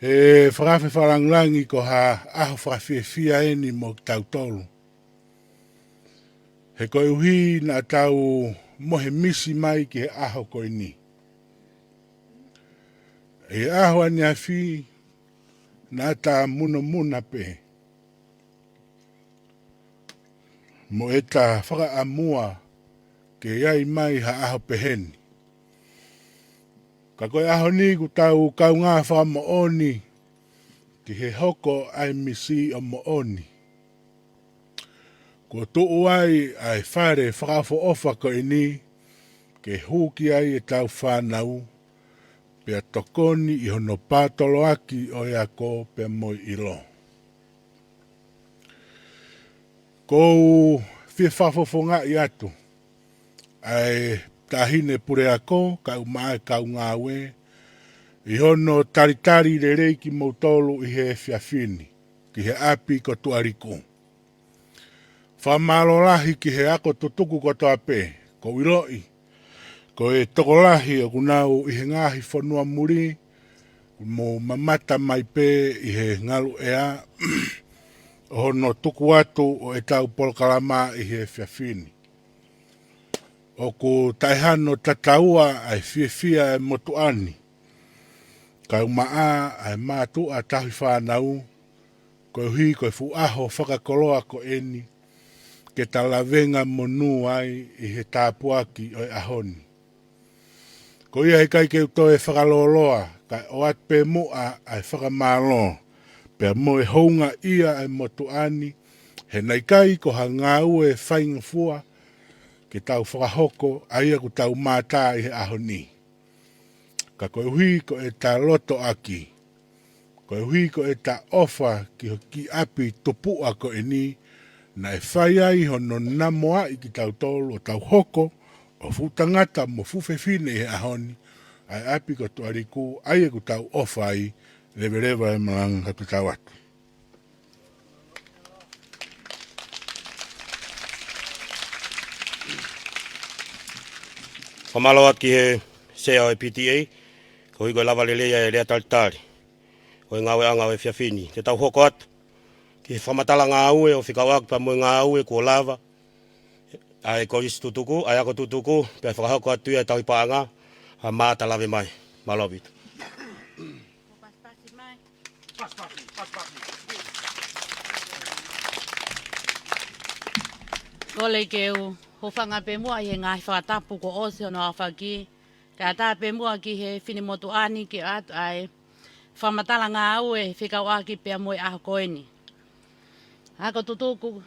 E whakawhi wharanglangi ko ha aho whakawhiawhia eni mo tau tolu. He koe uhi na tau mohe misi mai ki he aho ko ini. E aho ani awhi na ta muna pe. Mo eta whakaamua ke iai mai ha aho peheni. Ka koe aho ni ku tau kau ngā whakamooni ki he hoko ai misi o mooni. Ko tuu ai ai whare whakafo ofa ko ini ke huki ai e tau whanau pea tokoni i hono pātolo aki o iako pea moi ilo. Kou whiwhafofonga i atu. Ai tahine pure ako, kau mai kau ngāwe. I hono taritari le reiki mautolu i he whiawhini. Ki he api ko tuariku. Whamalolahi ki he ako tutuku ko toape. Ko wiroi. Ko e tokolahi o kunau i he ngahi whanua muri. Mo mamata mai pe i he ngalu ea. Hono tuku atu o e tau Polokalama i he whiawhini. O ku taihano tataua ai whiawhia e motuani. Ka umaa ai mātua tahi whanau Koe hui koe fu aho whakakoloa ko eni. Ke talavenga monu ai I he tāpuaki o ahoni. Ko ia he kai ke uto e whakaloloa, kai o at pe mua ai whakamalo. Pea mo e hounga ia ai motu ani, he nei kai ko ha ngau e whainga fua, ke tau whakahoko, aia ku tau mātā I he ahoni. Ka koe hui ko e tā loto aki, koe hui ko e tā ofa ki api tupua ko e ni, na e whai ai hono namoa I ki tau tolu o tau hoko, o fu tangata mo fu whewhine he ahoni, ai api ko tuariku, aia ku tau ofa ai, levereva e malanga hatu tau atu. Whamaloa ki he sea o PTA, ko hiko lava lelea e lea talitari. O e ngawe anga o e whiawhini. Te tau hoko atu, ki he whamatala ngā ue o whikau aku pa mo ngā ue kua lava. Ai ko isi tutuku, ai ako tutuku, pia whakahoko atu ia tau I paanga, ha māta lawe mai. Malo bitu. Kole keu, ho whanga pe mua I he ngahi whakatapu ko ose ono a whaki. Ka tā pe mua ki he whinimotu ani ki atu ai whamatala ngā aue whikau aki pia moe aho koeni. Hako tutuku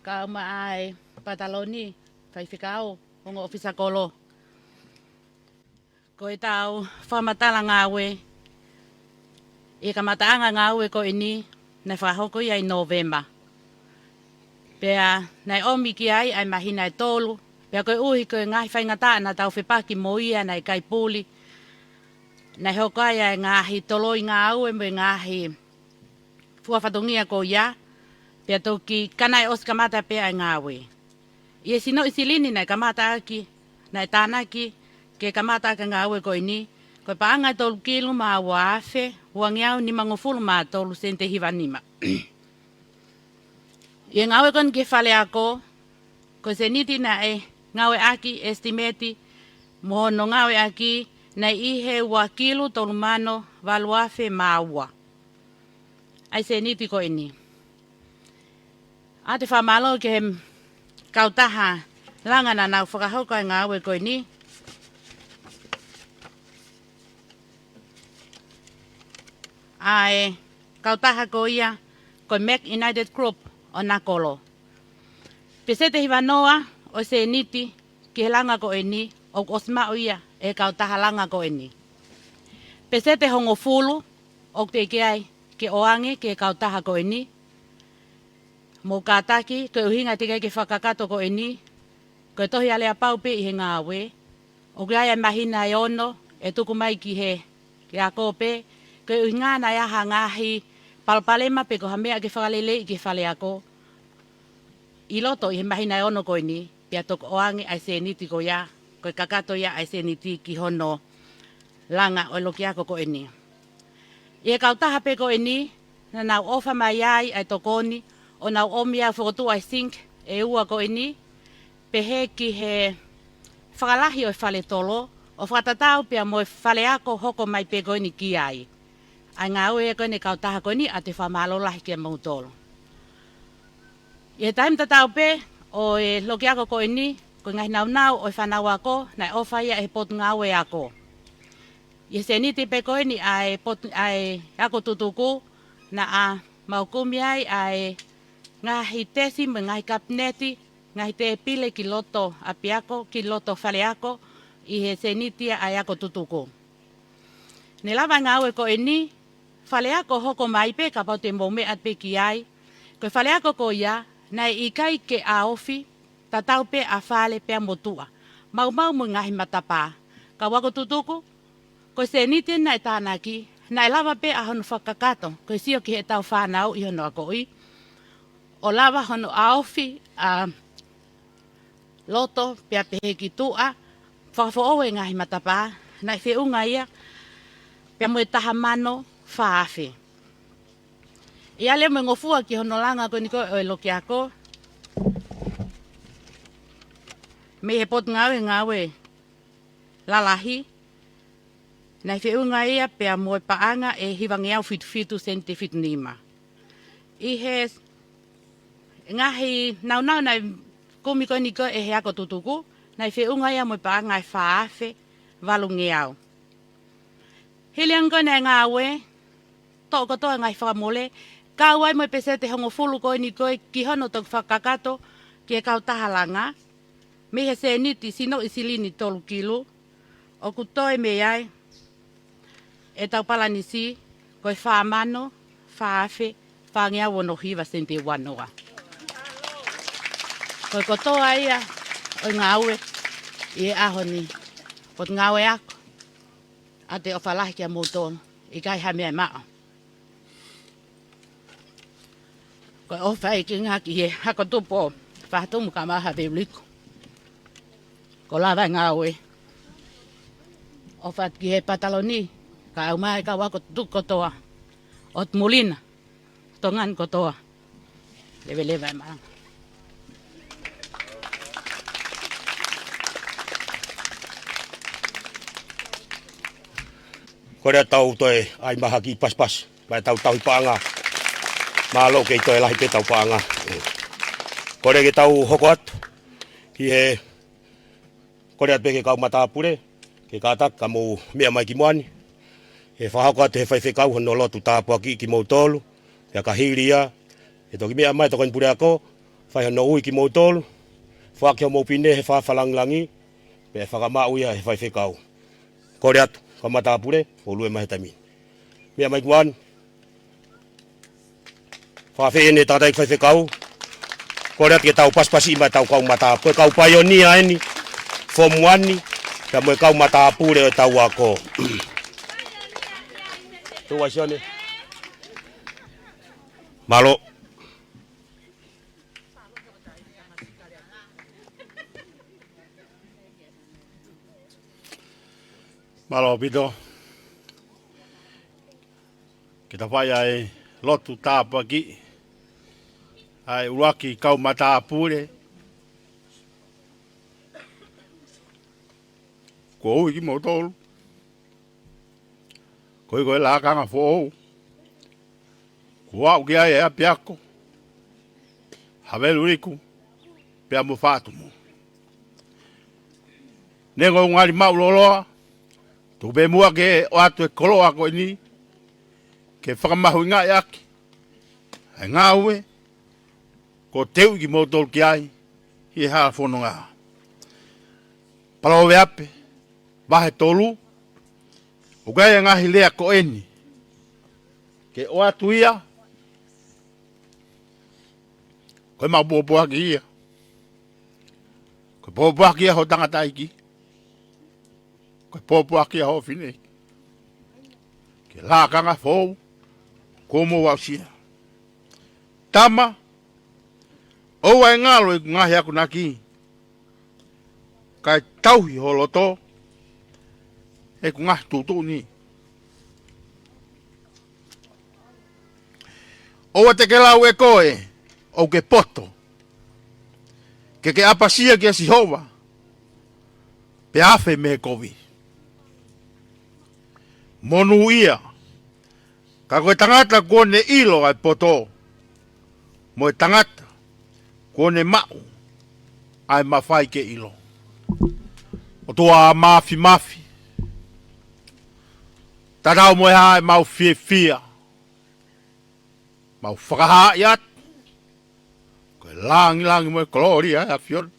ka uma ai pataloni whai whikau hongo ofisa kolo. Ko e tau whamatala ngā aue e ka mataanga ngā aue koeni na whahoko ia I November. Pea nei omi ki ai mahina e tolu. Pea koe uhi koe ngahi whaingata na tau whipaki mo ia nei kai puli. Nei hokai ai ngahi toloi ngā aue me ngahi fuawhatongia ko ia. Pea toki kanai os kamata pea ai ngā aue. Ie sino isilini nei kamata aki, nei tānaki, ke kamata ka ngā aue koe ni. Koe paanga tolu kilu maa waafe, huangiau ni mangofulu maa tolu sente hiva nima. Ie ngawe kon ke whale ako, ko se niti na e ngawe aki estimeti, mohono ngawe aki na ihe wa kilu tolumano valuafe maua. Ai se niti ko ini. Ate whamalo ke he kautaha langana nau whakahoko e ngawe ko ini. Ai kautaha ko ia ko Mac United Group o Nakolo. Pesete hiwa noa o se niti ki he langa ko eni o osma o ia e kautaha langa ko eni. Pesete hongo fulu o te kiai ke oange ke kautaha ko eni. Mo kataki ke uhinga tika ke whakakato ko eni. Ko tohi alea paupe I he ngāwe. O kia mahina e ono e tuku mai ki he ki a kope. Ke uhinga na iaha ngahi palpalema pe ko hamea ke whakalele I ke whale ako. I loto I he mahina e ono ko ini, pia toko oange ai se niti ko ia, ko kakato ia ai se niti ki hono langa o loki ako ko ini. I e kautaha pe ko ini, na nau ofa mai ai ai tokoni, o nau omi au whakotu ai sink e ua ko ini, pe he ki he whakalahi o whale tolo, o whakatatau pia mo whale ako hoko mai pe ko ini ki ai. Ai ngā ue e ko ini kautaha ko ini, a te whamalolahi ki a mautolo. I he taim tatau pe, o e loki ako ko ini, ko ngai nau o e whanau ako, nai ofa ia e potu ngā ue ako. I se niti pe ko ini ai ako tutuku, na a maukumi ai ngahi tesi me ngahi kapneti, ngahi te pile ki loto api ako, ki loto whale ako, I he se niti ai ako tutuku. Ni lawa ngā ue ko ini, whale ako hoko mai pe, ka pau te mome at pe ki ai, ko whale ako ko ia, nai I kai ke a ofi, tatau pe a whale pe a motua. Mau mo ngahi matapa. Ka wako tutuku, ko se niti nai tānaki, nai lawa pe a hono whakakato, ko sio ki he tau whanau I hono ako I. O lawa hono a ofi, a loto pe a pehe ki tua, whakafo oe ngahi matapa, nai whiunga ia, pe a moe taha mano whaafe. Ia leo me ngofua ki hono langa ko niko o e loki ako. Me he pot ngawe lalahi. Nai whiunga ia pe a moe paanga e hiwangi au fitu sente fitu nima. I he ngahi nau nai kumiko niko e he ako tutuku. Nai whi unga ia mo pa ngai whaafe walungi au. Hiliang kone ngā we, tō kotoa ngai whakamole, ka wai mo pese te hongo fulu koe ni koe ki hono tok whakakato ki e kau tahalanga. Me he se niti sino isilini tolu kilu. O kutoe me ai, e tau palanisi, koe whaamano, whaafe, whaangea wono hiwa sente wanoa. Koe kotoa ia, o ngā ue, i e ahoni, pot ngā ue ako, a te o whalahi kia mōtono, i kai ha mea mao. Koe o whai ki ngā ki he, hako tupo, whahatumu ka maha veuliko. Ko lawa ngā ue, o what ki he pataloni, ka au mai ka wako tukotoa, o mulina, tongan kotoa, lewe e maa. Korea tau toi ai maha ki pas, mai tau tau paanga. Malo kei toi lahi pe tau paanga. Korea ke tau hoko atu, ki he Korea pe ke kau mata apure, ke katak ka mou mea mai ki moani. He whahako atu he whaiwhekau hono lotu tāpua ki mou tolu, ya ka hiria, he toki mea mai toko pure ako, whai hono ui ki mou tolu, whaki ho mou pine he whawhalanglangi, pe whakamau ia he whaiwhekau. Korea atu, ka mata apure, o lue mahe tamin. Mea mai kuan, whawhene tātai whaiwhekau, Korea atu ke tau paspasi mai tau kau mata apure, kau paionia eni, Form 1 ni, ka moe kau mata apure o tau ako. Tua sione. Malo. Malo pito. Kita whai ai lotu tāpua ki. Ai uaki kau mata apure. Ko ui ki motolu. Koe la kanga fōu. Ko au ki ai ea piako. Havelu riku. Pea mo whātumu. Nengo ngari mau loloa. Tu be mua ke o atu e koloa koe ni. Ke whakamahu ngā iaki. Hai ngā ue. Ko teu ki motolu ki ai. Hi haa whono ngā. Parao ape. Wahe tolu. O gai ngahi lea ko eni. Ke o atu ia. Koe mau bōpua ki ia. Koe bōpua ki ia ho tangata iki. Koe bōpua ki ia ho fine. Ke la kanga fōu. Ko mo wausia. Tama. O ai ngalo i ngahi aku naki. Kai tauhi ho loto. E ku ngah tutu ni. O te ke lau e koe, o ke poto. Ke apasia ki a Sihova. Pe afe me kovi. Monu ia. Ka koe tangata kone ilo ai poto. Moe tangata kone mau ai mawhai ke ilo. O toa mafi. Tadau moe hae mau fia. Mau whakaha iat. Koe langi moe kolori a fior.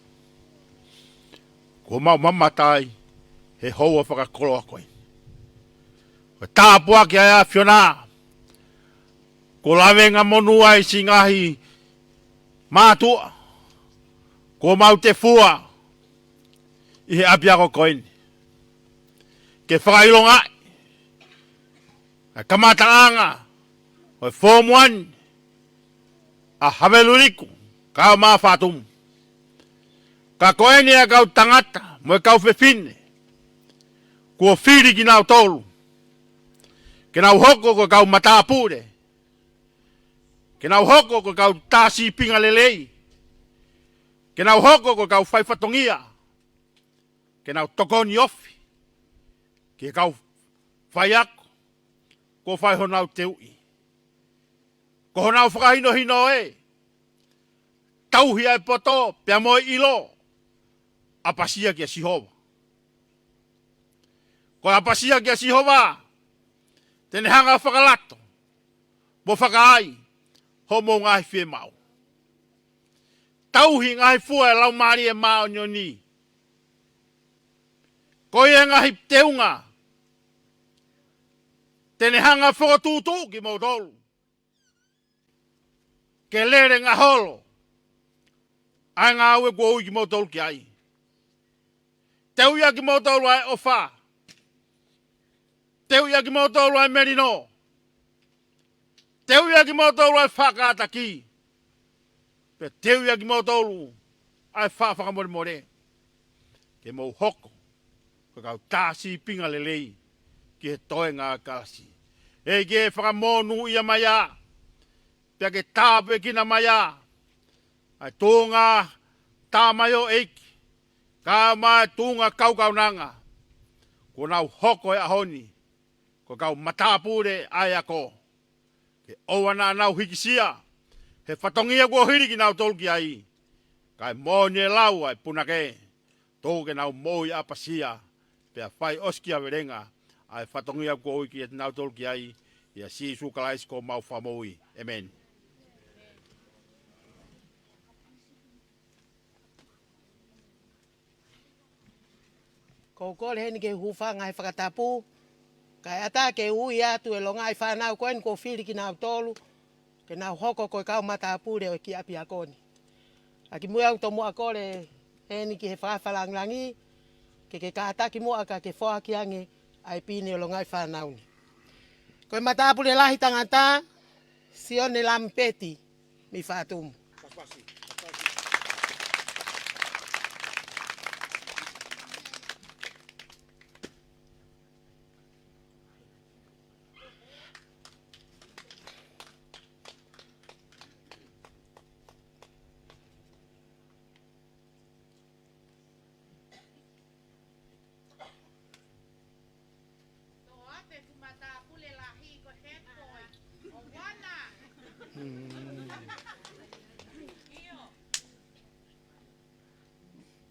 Ko mau mamatai. He hoa whakakoloa koe. Koe tāpua ki a fiona. Ko lawenga monu ai singahi. Mātua. Ko mau te fua. Ihe apiako koe. Ke whakailongai. Kamataanga, o Form 1, a haveluriku, kau maa whātumu. Ka koe ni a kau tangata, mo e kau whewhine, kua whiri ki nau tolu. Ke nau hoko ko kau matapure. Ke nau hoko ko kau tāsi pinga lelei. Ke nau hoko ko kau whaiwhatongia. Ke nau tokoni ofi. Ke kau whaiako. Ko whai honau te ui. Ko nau whakahino hino e. Tauhi ai poto, pia moe ilo. Apasia kia Sihova. Ko apasia kia Sihova. Tene hanga whakalato. Mo whakaai. Homo ngahi whie mau. Tauhi ngahi fua e lau maari e mao nyoni. Ko ia ngahi teunga. Tene hanga whakatutu ki mau tolu. Ke lere ngā holo. Ai ngā ue kua ui ki mau tolu ki ai. Teu ia ki mau tolu ai ofa. Teu ia ki mau tolu ai merino. Teu ia ki mau tolu ai whakataki. Pe teu ia ki mau tolu ai whakamore more. Ke mau hoko. Ka kau tāsi pinga lelei. Ki he toe ngā kalasi. E ke whakamonu ia maya. Pea ke tāpe kina maya. Ai tōnga tāmayo eiki. Ka mai tūnga kaunanga. Ko nau hoko e ahoni. Ko kau matapure ai ako. Ke owana nau hikisia. He whatongia kua hiriki nau tolki ai. Kai mōne lau ai punake. Tōke nau moi apasia. Pea whai oskia verenga. Ai whatongia kua uiki e nau tolki ai. Ia si sukalais ko mau whamoi. Amen. Ko kore heni ke hufa ngai whakatapu. Kai ata ke ui atu e longai whanau koen ko whiri ki nau tolu. Ke nau hoko koe kau matapu reo ki api akoni. Aki mui au tomu akore heni ki he whawhalanglangi. Ke kātaki mua ka ke whoaki ange ai pine o longai whanau ni. Koe matapu re lahi tangata. Sione lampeti mi whatumu.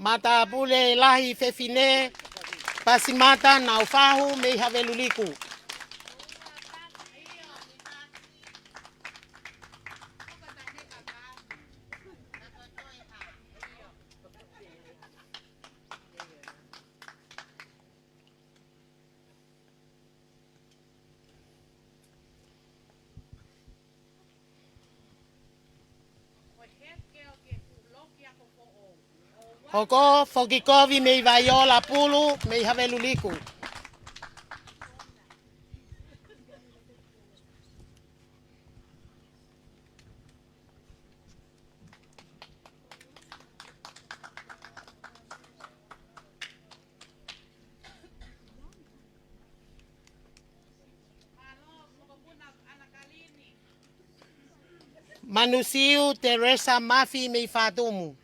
Mata pule lahi fefine pasimata na ufahu me haveluliku. Hoko fokikovi me vaiola pulu me haveluliku. Manusiu Teresa Mafi me fatumu.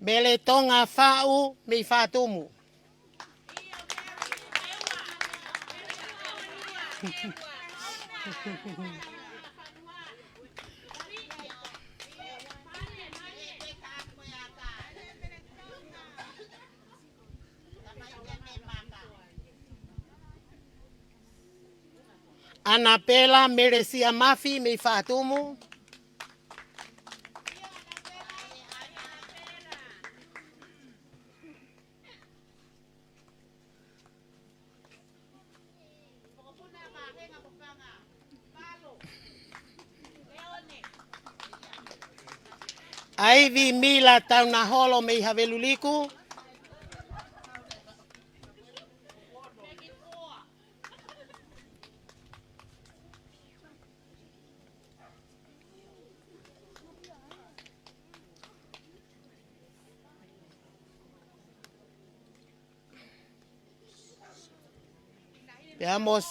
Bele tonga fau me fatumu. Anapela merecia mafi me fatumu. Aivi mila tauna holo me haveluliku. Veamos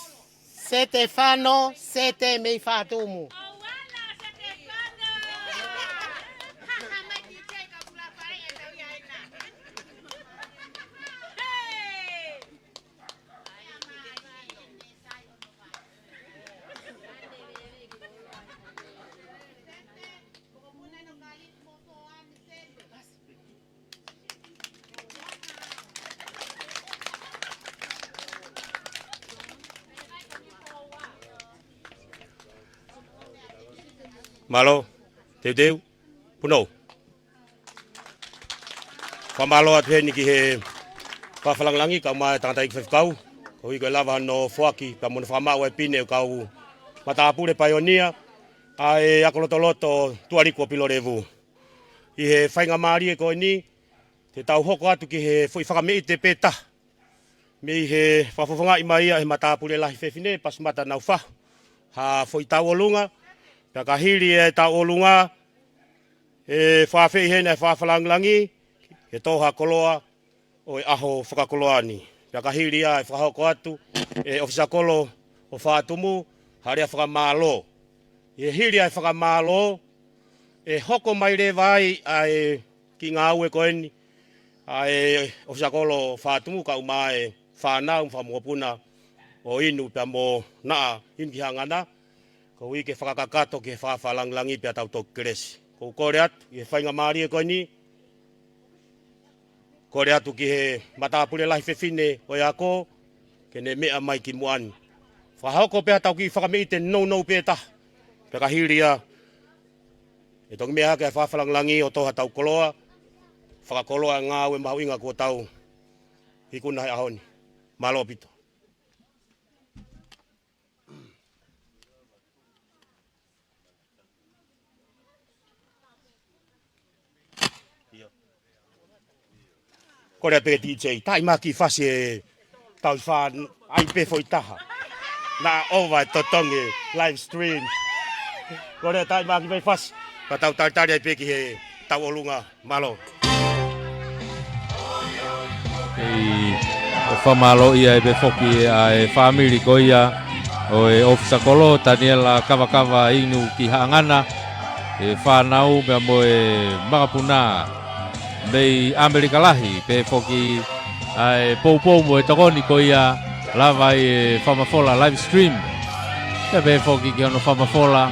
Stefano, sete mei fatumu. Malo, teu, puno. Pamalo atu he niki he whawhalangi ka mai tangata i whewhkau. Ko i koe lava no whuaki ka mona whamau e pine kau matapure paionia. A e akolotoloto tuariko pilorevu. I he whainga maari e koe ni, te tau hoko atu ki he whakamei te peta. Me i he whawhawhanga i mai he matapure lahi whewhine pasumata nau wha. Ha whoi tau olunga. Pea ka hiri e tau olunga, e whawhei hena e whawhalangi, e toha koloa o e aho whakakoloani. Pea ka hiri a e whahoko atu, e ofisa kolo o whaatumu, harea whakamalo. E hiri a e whakamalo, e hoko mai re vai a e ki ngā ue koeni, a e ofisa kolo o whaatumu ka uma e whanau whamopuna o inu pea mo naa inu ki hangana. Ko i ke whakakakato ke whawhalangi pia tau tōku keresi. Ko kore atu, i he whainga maari e koe ni. Kore atu ki he matapure lahi whewhine o iako, ke ne mea mai ki muani. Whahoko pia tau ki whakamei te nou pia ta. Pia ka hiri a. E tongi mea hake whawhalangi o toha tau koloa. Whakakoloa ngā ue mahu inga ko tau hikuna hei ahoni. Malo pito. Kore pe DJ, tai maki whasi e tau whan ai pe foi taha. Na ova totongi live stream. Kore tai maki pe whasi. Ka tau taritari ai pe ki he tau olunga malo. O whamalo ia e pe whoki a e whamiri ko ia o e ofisa kolo Daniela Kawakawa inu ki haangana e whanau mea mo e makapuna mei Amerika lahi pe whoki a e pou mo e tokoni ko ia lava e whamafola live stream te pe whoki ki ono whamafola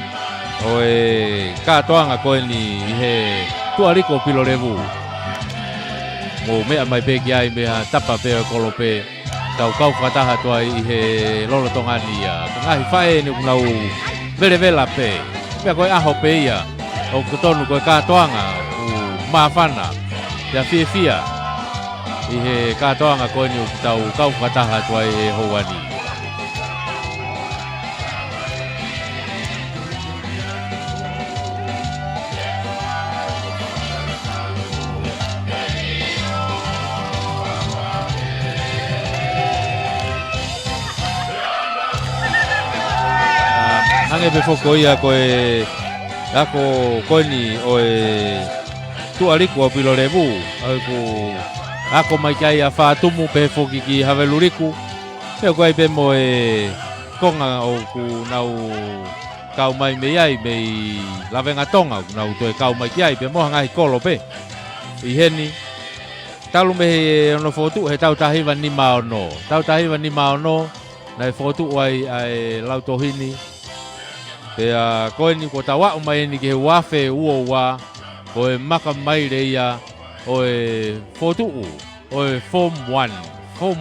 o e katoanga koe ni he tuariko pilorevu. Mo mea mai pe ki ai mea tapa pe o kolo pe tau kau whataha toa i he lolo tongani ia. Ka ngahi whae ni kunau vela pe. Pea koe aho pe ia o kutonu koe katoanga u maafana ia fia i he katoanga koe ni tau kau whataha toa i he houani. Hange pe foko ia koe ako koe ni o e tuariku o pilorevu ako mai kai a whaatumu pe foki ki haveluriku pe koe pe mo e konga o ku nau kau mai me ai mei lavenga tonga nau toe kau mai ki ai pe moha ngai kolo pe i heni talu me he ono fotu he tau tahiwa ni maono tau tahiwa ni maono na fotu ai ai lautohini pe a koe ni ko tawa o mai ni ke wafe uo wa o e maka mai le ia o e fotu o e form 1 ko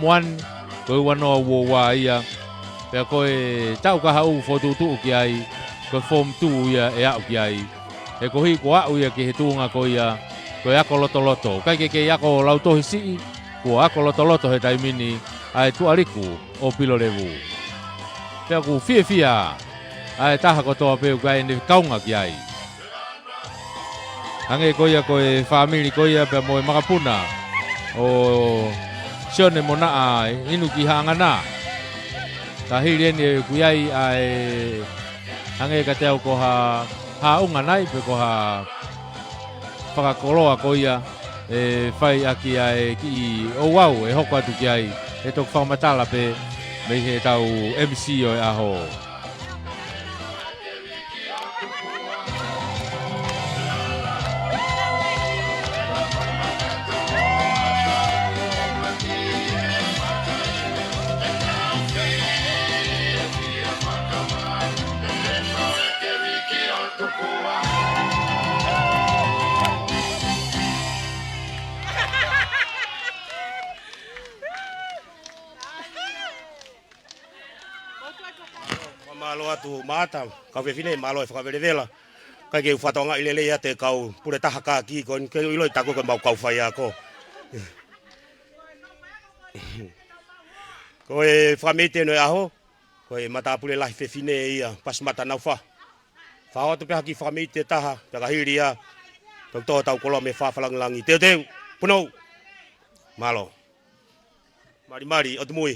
wano uo wa ia pe ko e tau ka hau fotu tu ki ai ko form 2 ia e au ki ai e ko hi ko au ia ke tunga ko ia ko ako loto kai ke ako lauto hisi ko ako loto he taimini ai tu ariku o pilorevu pe ko fia ai taha ko toa peu kai ni kaunga ki ai. Hange koia koe family koia pe moe makapuna o sione mona ai inu ki hangana. Ta hiri ni ku ai ai hange ka teo ko ha unga nai pe ko ha whakakoloa koia e whai aki ai ki o wau e hoko atu ki ai e tok whakamatala pe me he tau MC o e aho. Malo atu mata, kau fine malo e whakawerewela. Kai ke whatonga ilele ia te kau pure taha ka ki kon ke iloi tako ke mau kau whai ako. Ko e whamete no e aho, ko e mata pure lahi fine ia pas mata nau wha. Whao tu peha ki whamete taha, peka hiri ia, tau tau kolo me whawhalangi. Teo teo, punou, malo. Mari mari, o tu mui.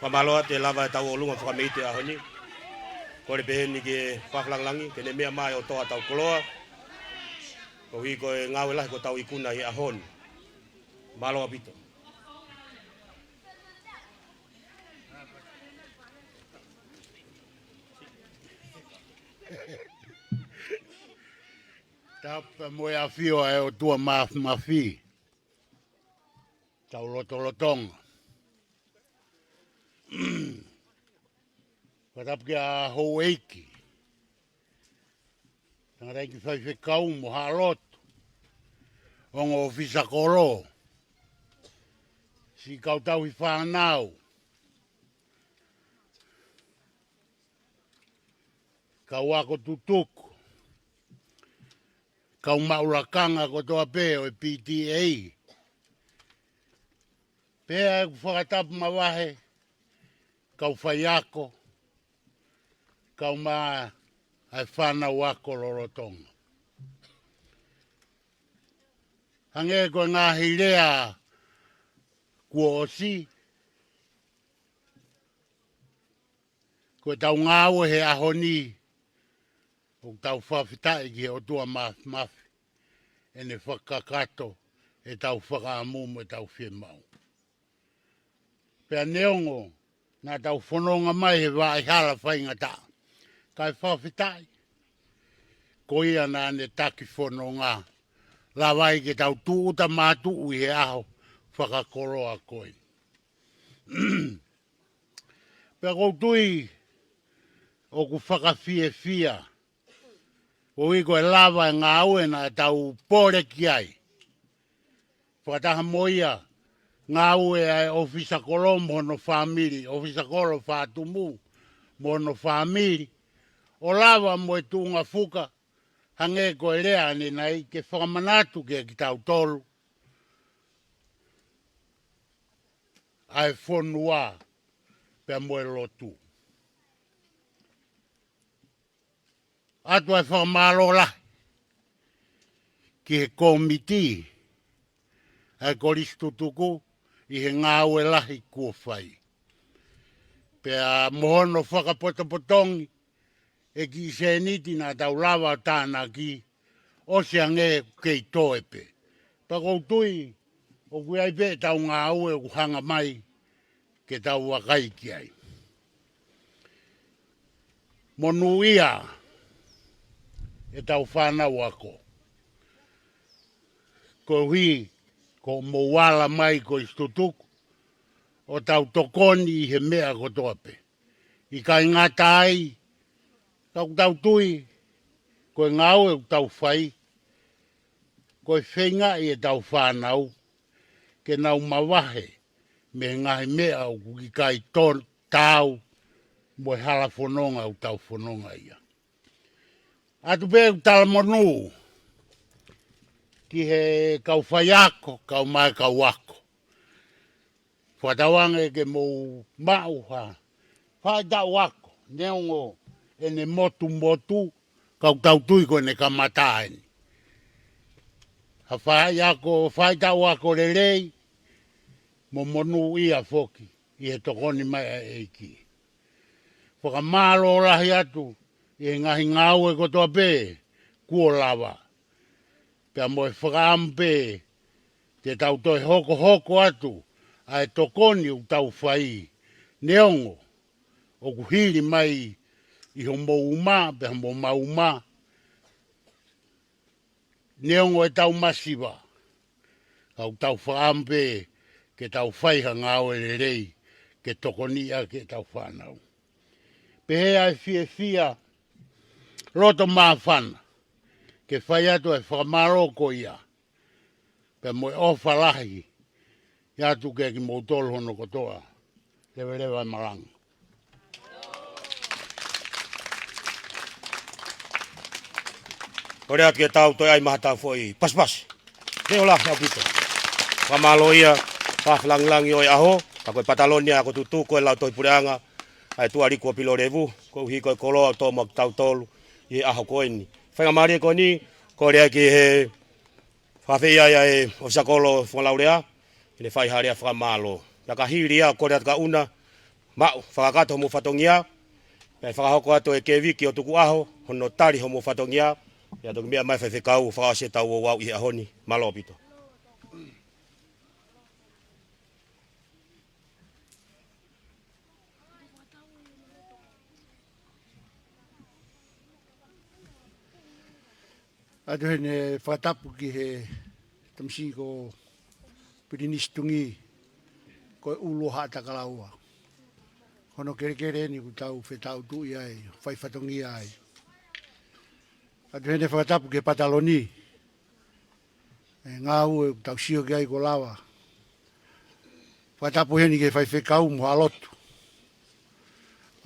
Pamaloa te lava tau olunga whakameite a honi. Kore peheni ke whaklangi, ke ne mea mai o toa tau koloa. Ko hui ko e ngawe lahi ko tau ikuna i a honi. Maloa pito. Tapa moe a fio e o tua mafi. Tau lotolotonga. Patap ke a hou eiki. Tanga reiki whai kau mo ha loto. Ongo ofisa koro. Si kau tau i whanau. Kau ako tutuku. Kau maurakanga ko toa pe o PTA. Pea e ku whakatapu mawahe. Kau whai ako. Kau maa ai whanau ako lorotonga. Hange ko ngā hirea kua osi. Ko tau ngāwe he ahoni. O tau whawhitai ki o tua mafi. E ne whakakato e tau whakaamumu e tau whemau. Pea neongo, nā tau whanonga mai he wā i hala whainga tā. Kai whawhitai. Ko ia nā ne taki whanonga. La wai ke tau tūuta mātu ui he aho whakakoroa koe. Pea koutui o ku whakawhie. O iko e lava e ngā ue na tau pōre ki ai. Whakataha moia ngā ue ai ofisa kolo mono whamiri, ofisa kolo whātumu mono whamiri. O lava mo e tūnga whuka, hange ko e rea ni nei ke whakamanatu ke ki tau tolu. Ai whonua pe mo e lotu. Atu ai whakamaro lahi. Ki he komiti. Ai koristu tuku. I he ngāwe lahi kua whai. Pea mohono whakapotopotongi. E ki se niti nā tau lawa tāna ki. O se ange kei toepe. Pa koutui. O kui ai pe tau ngāwe o hanga mai. Ke tau wakai ki ai. Monu ia. E tau whanau ako. Ko hui, ko mowala mai ko istutuku, o tau tokoni i he mea ko toape. I kai ngata ai, tau tui, ko e ngau e tau whai, ko e whenga i e tau whanau, ke nau mawahe, me ngahi mea o kuki kai tau, mo e hala whanonga o tau whanonga ia. Atu pe tala monu, ki he kau whai ako, kau mai kau ako. Whatawange ke mou mau ha, whai tau ako, neongo e ne motu, kau tau tui ko ne kamataeni. Ha whai tau ako lelei, mo monu ia foki, i he tokoni mai e iki. Whakamalo rahi atu, i ngahi ngau e kotoa pē, kua lava. Pea mo e whakaampe, te tau toi hoko atu, ai tokoni u tau whai, neongo, o kuhiri mai, i ho mouma, pea mo mauma, neongo e tau masiwa, kau tau whakampe, ke tau whaiha ngau e rei, ke tokoni a ke tau whanau. Pehe ai fia, roto mawhana, ke whai atu e whakamaroko ia, pe mo e ofa lahi, ia tu ke ki moutolo hono kotoa, lewa e maranga. Ore atu ke tau toi ai mahatau foi, pas. Te ola, au pito. Whamalo ia, whawhalangilangi oi aho, ka koe patalonia ako tutu koe lau toi pureanga, ai tuari kua pilo revu, ko hi koe koloa tō mak tau tolu, i aho koe ni. Whainga maria koe ni, ko rea ki he whawhia ia e ofisa kolo whangalaurea, i le whai harea whamalo. Na ka hiri ia, ko rea ka una, Mau, whakakato homo whatongia. Pei whakahoko ato e ke wiki o tuku aho, hono tari homo whatongia. Ia toki mea mai whewhekau, whakase tau o wau i ahoni, malo pito. Ado hene whakatapu ki he tamsi ko pirinistungi ko ulo hatakalaua. Hono kere ni ku tau whetau tu i ai, whai whatongi ai. Ado hene whakatapu ki he pataloni. Ngā ue tau sio ki ai ko lawa. Whakatapu hene ki he whai whekau mo alotu.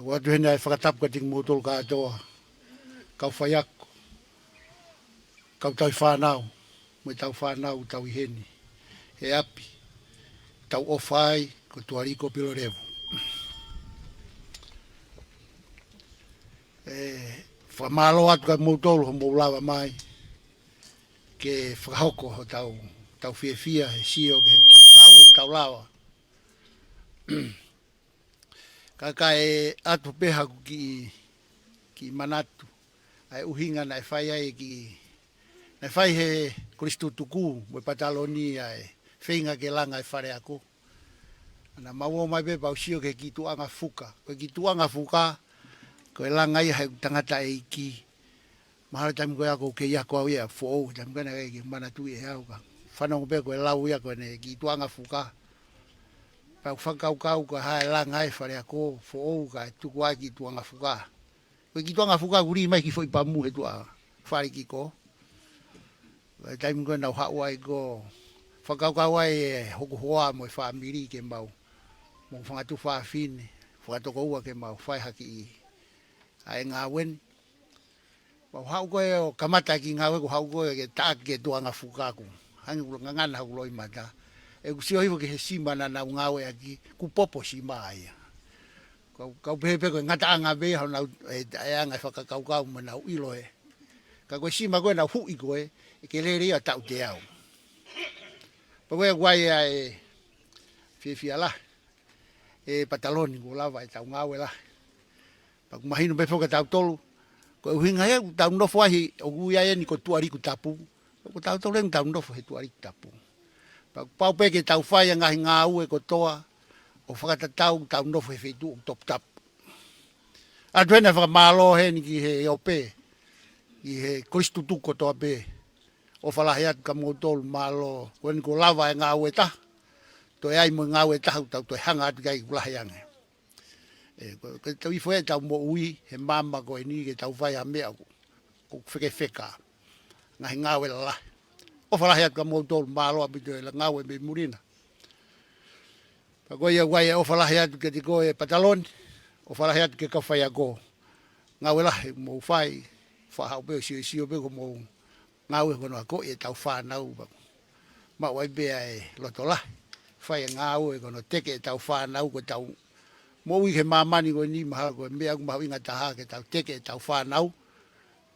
Ado hene ai whakatapu ka ting motol ka atoa. Kau whai aku. Kau tau whanau, mai tau whanau tau i heni, he api, tau ofai ko tuariko pilo revo. Whamalo atu ka moutolo ho moulawa mai, ke whakahoko ho tau whiawhia he sio ke ngau tau lawa. Kaka e atu peha ku ki manatu, ai uhinga na e whai ai ki na fai he Kristu tuku mo pataloni ai whenga ke langa e whare ako. Ana maua mai be pau sio ke ki tuanga fuka. Ko ki tuanga fuka ko e langa i hai tangata e iki. Mahalo tamu koe ako ke iako au ia fo tamu kana ke mana tu e au ka. Whanong be ko e lau ia ko ne ki tuanga fuka. Pau whakau ko hai langa e whare ako fo ka tuku ai ki tuanga fuka. Ko ki tuanga fuka kuri mai ki fo i pamu he tua whare ki ko. Taim ko na hawai go whakau ai e hoko hoa mo e whaamiri ke mau mo whangatu whaafine whakatoko ua ke mau whai haki i ai ngā wen mau hau koe o kamata ki ngā weko hau koe ke taak ke tuanga whukaku hangi ulo ngangana hau loi mata e kusio hivo ke he sima na nau ngā we aki ku popo sima aia kau pepe koe ngata anga be hau nau e anga whakakau mo nau ilo e ka koe sima koe nau hui koe ke le ria tau te au. Pawe guai ai fia la. E pataloni ko lava e tau ngawe la. Pak mahino be foka tau tolu. Ko uhinga ia tau nofo ai o guia ni ko tuari ku tapu. Ko tau tolu tau nofo he tuari ku tapu. Pak pau pe ke tau fai nga nga u e ko toa. O fakata tau nofo he fetu top tap. Adwena fa malo he ni ki he ope. I he Kristu tu ko toa pe. O whalahiat ka motol malo, kwen ko lava e ngā weta, to e ai mo ngā weta hau tau to e hanga atu kai kulahiange. Ko tau i fwea tau mo ui, he mama ko e ni ke tau whai a mea ko wheke wheka, ngā wela la. O whalahiat ka motol malo apito e la ngā we me murina. Pa koe ia wai e o whalahiat ke te koe patalon, o whalahiat ke ka whai a ko. Ngā wela he mo whai, whahau peo sio peo ko mo ngau kono ako e tau whanau ba. Ma wai bea e loto la. Whai ngau e kono teke e tau whanau ko tau. Mo i he mamani ko ni mahala ko mea ku mahu inga taha ke tau teke e tau whanau.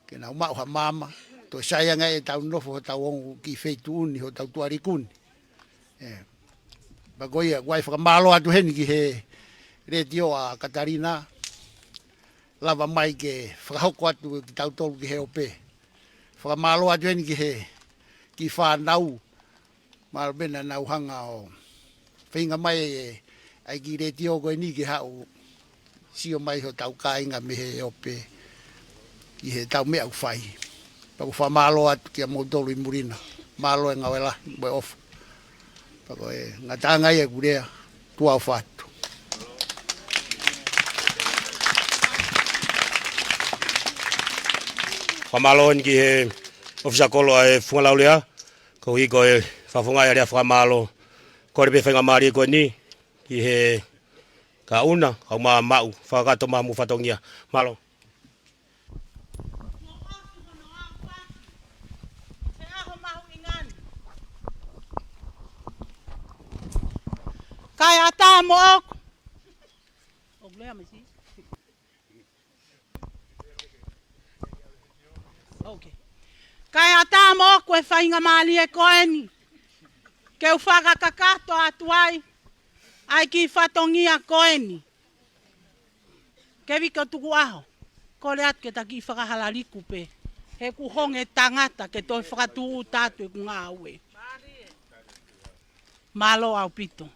Ke nau mau ha mama. To sayanga e tau nofo ho tau ongu ki feitu uni ho tau tuari kuni. Ba koia wai whakamalo atu heni ki he retio a Katarina. Lava mai ke whakahoko atu ki tau tolu ki he ope. Whakamalo atu heni ki he ki whanau maro bena nau hanga o whinga mai e ai ki reti o koe ni ki hau sio mai ho tau kāinga me he ope ki he tau mea uwhai pako whamalo atu ki a motolu i murina malo e ngawela boe ofu pako e ngatangai e kurea tua o whatu Whamalo ni ki he ofisa kolo e whungalau lea. Ko hi ko e whawhungai area whamalo. Ko repe whenga maari ko ni. Ki he ka una, kau maa mau. Whakato maa mu whatongia. Malo. Kai ata mo ok. Oglea masi. Okay. Kai ata mo ko e whainga mali e koeni. Ke u whakakakato atuai. Ai ki whatongia koeni. Ke vi ko tuku aho. Ko le at ke ta ki whakahalaliku pe. He ku honge tangata ke toi whakatū tātu e ku ngā aue. Malo au pito.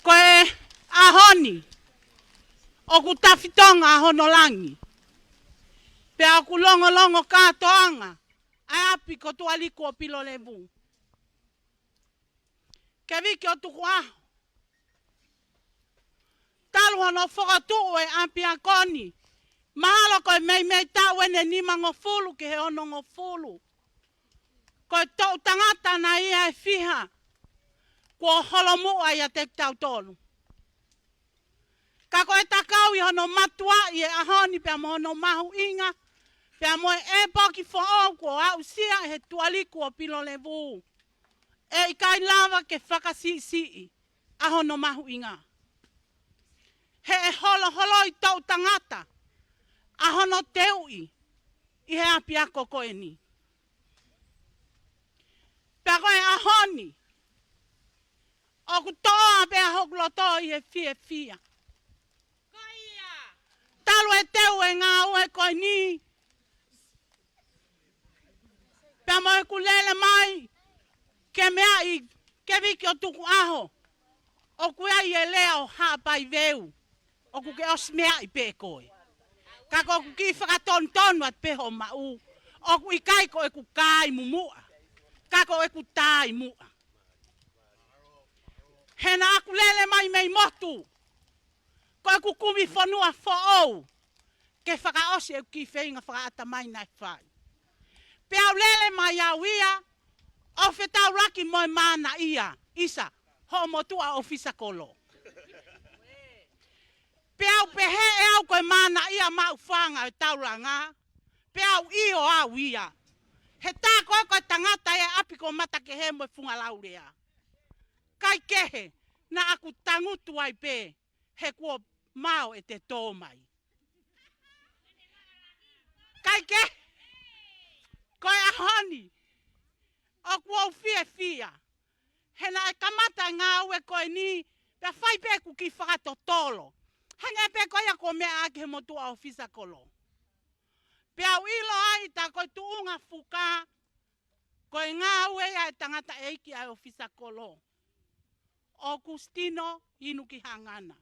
Koe ahoni. O ku tawhitonga ahonolangi. Pe a ku longo kātoanga. Ai api ko tualiku o pilo levu. Ke viki o tuku aho. Talu ano whakatuu e ampi a koni. Mahalo koe mei tau ene nima ngō fulu ke he ono ngō fulu. Koe tau tangata na ia e fiha. Kua holomua ia te tau tolu. Ka koe takau i hono matua i e ahoni pia mo hono mahu inga. Pia mo e poki fo'o kua au sia he tualiku o pilo levu. E ikai lava ke whakasii ahono mahu inga. He e holo i tau tangata. Ahono teui i he api ako koe ni. Pia koe ahoni. O ku toa pia hokloto i he fia. Talu e teu e ngā ue koe ni. Pia mo e ku lele mai. Ke mea i ke viki o tuku aho. O ku ai e leo hapai veu. O ku ke os mea i pe koe. Ka ko ku ki whakatontonu at peho mau. O ku i kai ko e ku kai mumua. Ka ko e ku tai mua. Hena aku lele mai mei motu. Ko e ku kumi whanua whaou. Ke whakaosi e ki whainga whakaata mai nai whai. Pea lele mai au ia. O whetau raki moi mana ia. Isa. Ho motua o fisa kolo. Pea pehe e au koe mana ia mau whanga e tauranga. Pea i o au ia. He tā koe koe tangata e api ko mata ke he mo funga laurea. Kai kehe na aku tangutu ai pe. He kua mau e te tō mai. Kai kehe. Koe ahoni. O kua fia. He na e kamata ngā ue koe ni. Pea whai pe ku ki whakato tolo. Hanga pe koe a ko mea ake he motua o fisa kolo. Pea uilo ai ta koe tuunga fuka. Koe ngā ue ai tangata eiki ai o fisa kolo. O Kustino inu ki hangana.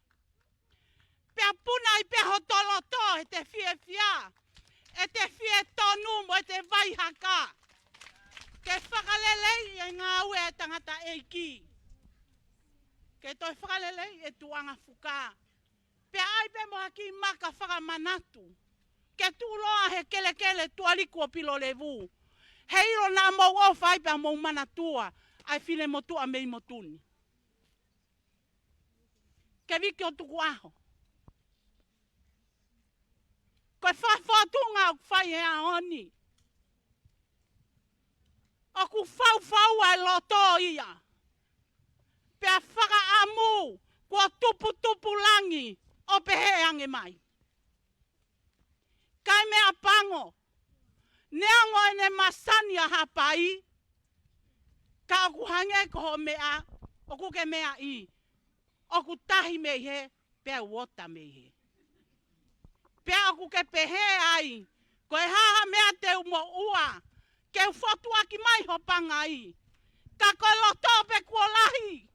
Pea puna i pe hotolo to e te fia. E te fie tonu mo e te vai haka. Ke whakalelei e ngā ue e tangata eiki. Ke toi whakalelei e tuanga fuka. Pea ai pe mo haki maka whakamanatu. Ke tūloa he kele tualiku o pilo levu. He iro nā mou o whai pea mou manatua. Ai while motua mei motuni. Ke wiki o tuku aho. Koe whawhatunga o whai e ahoni. O ku whau ai loto ia. Pea whaka amu. Kua tupu langi. O pehe ange mai. Kai mea pango. Neango ene masani a hapai. Ka oku hange ko mea. Oku ke mea i. Oku tahi mei he. Pea wota mei he. Pea oku ke pehe ai. Koe haha mea te umo ua. Ke ufotu aki mai hopanga i. Ka koe loto pe kuolahi.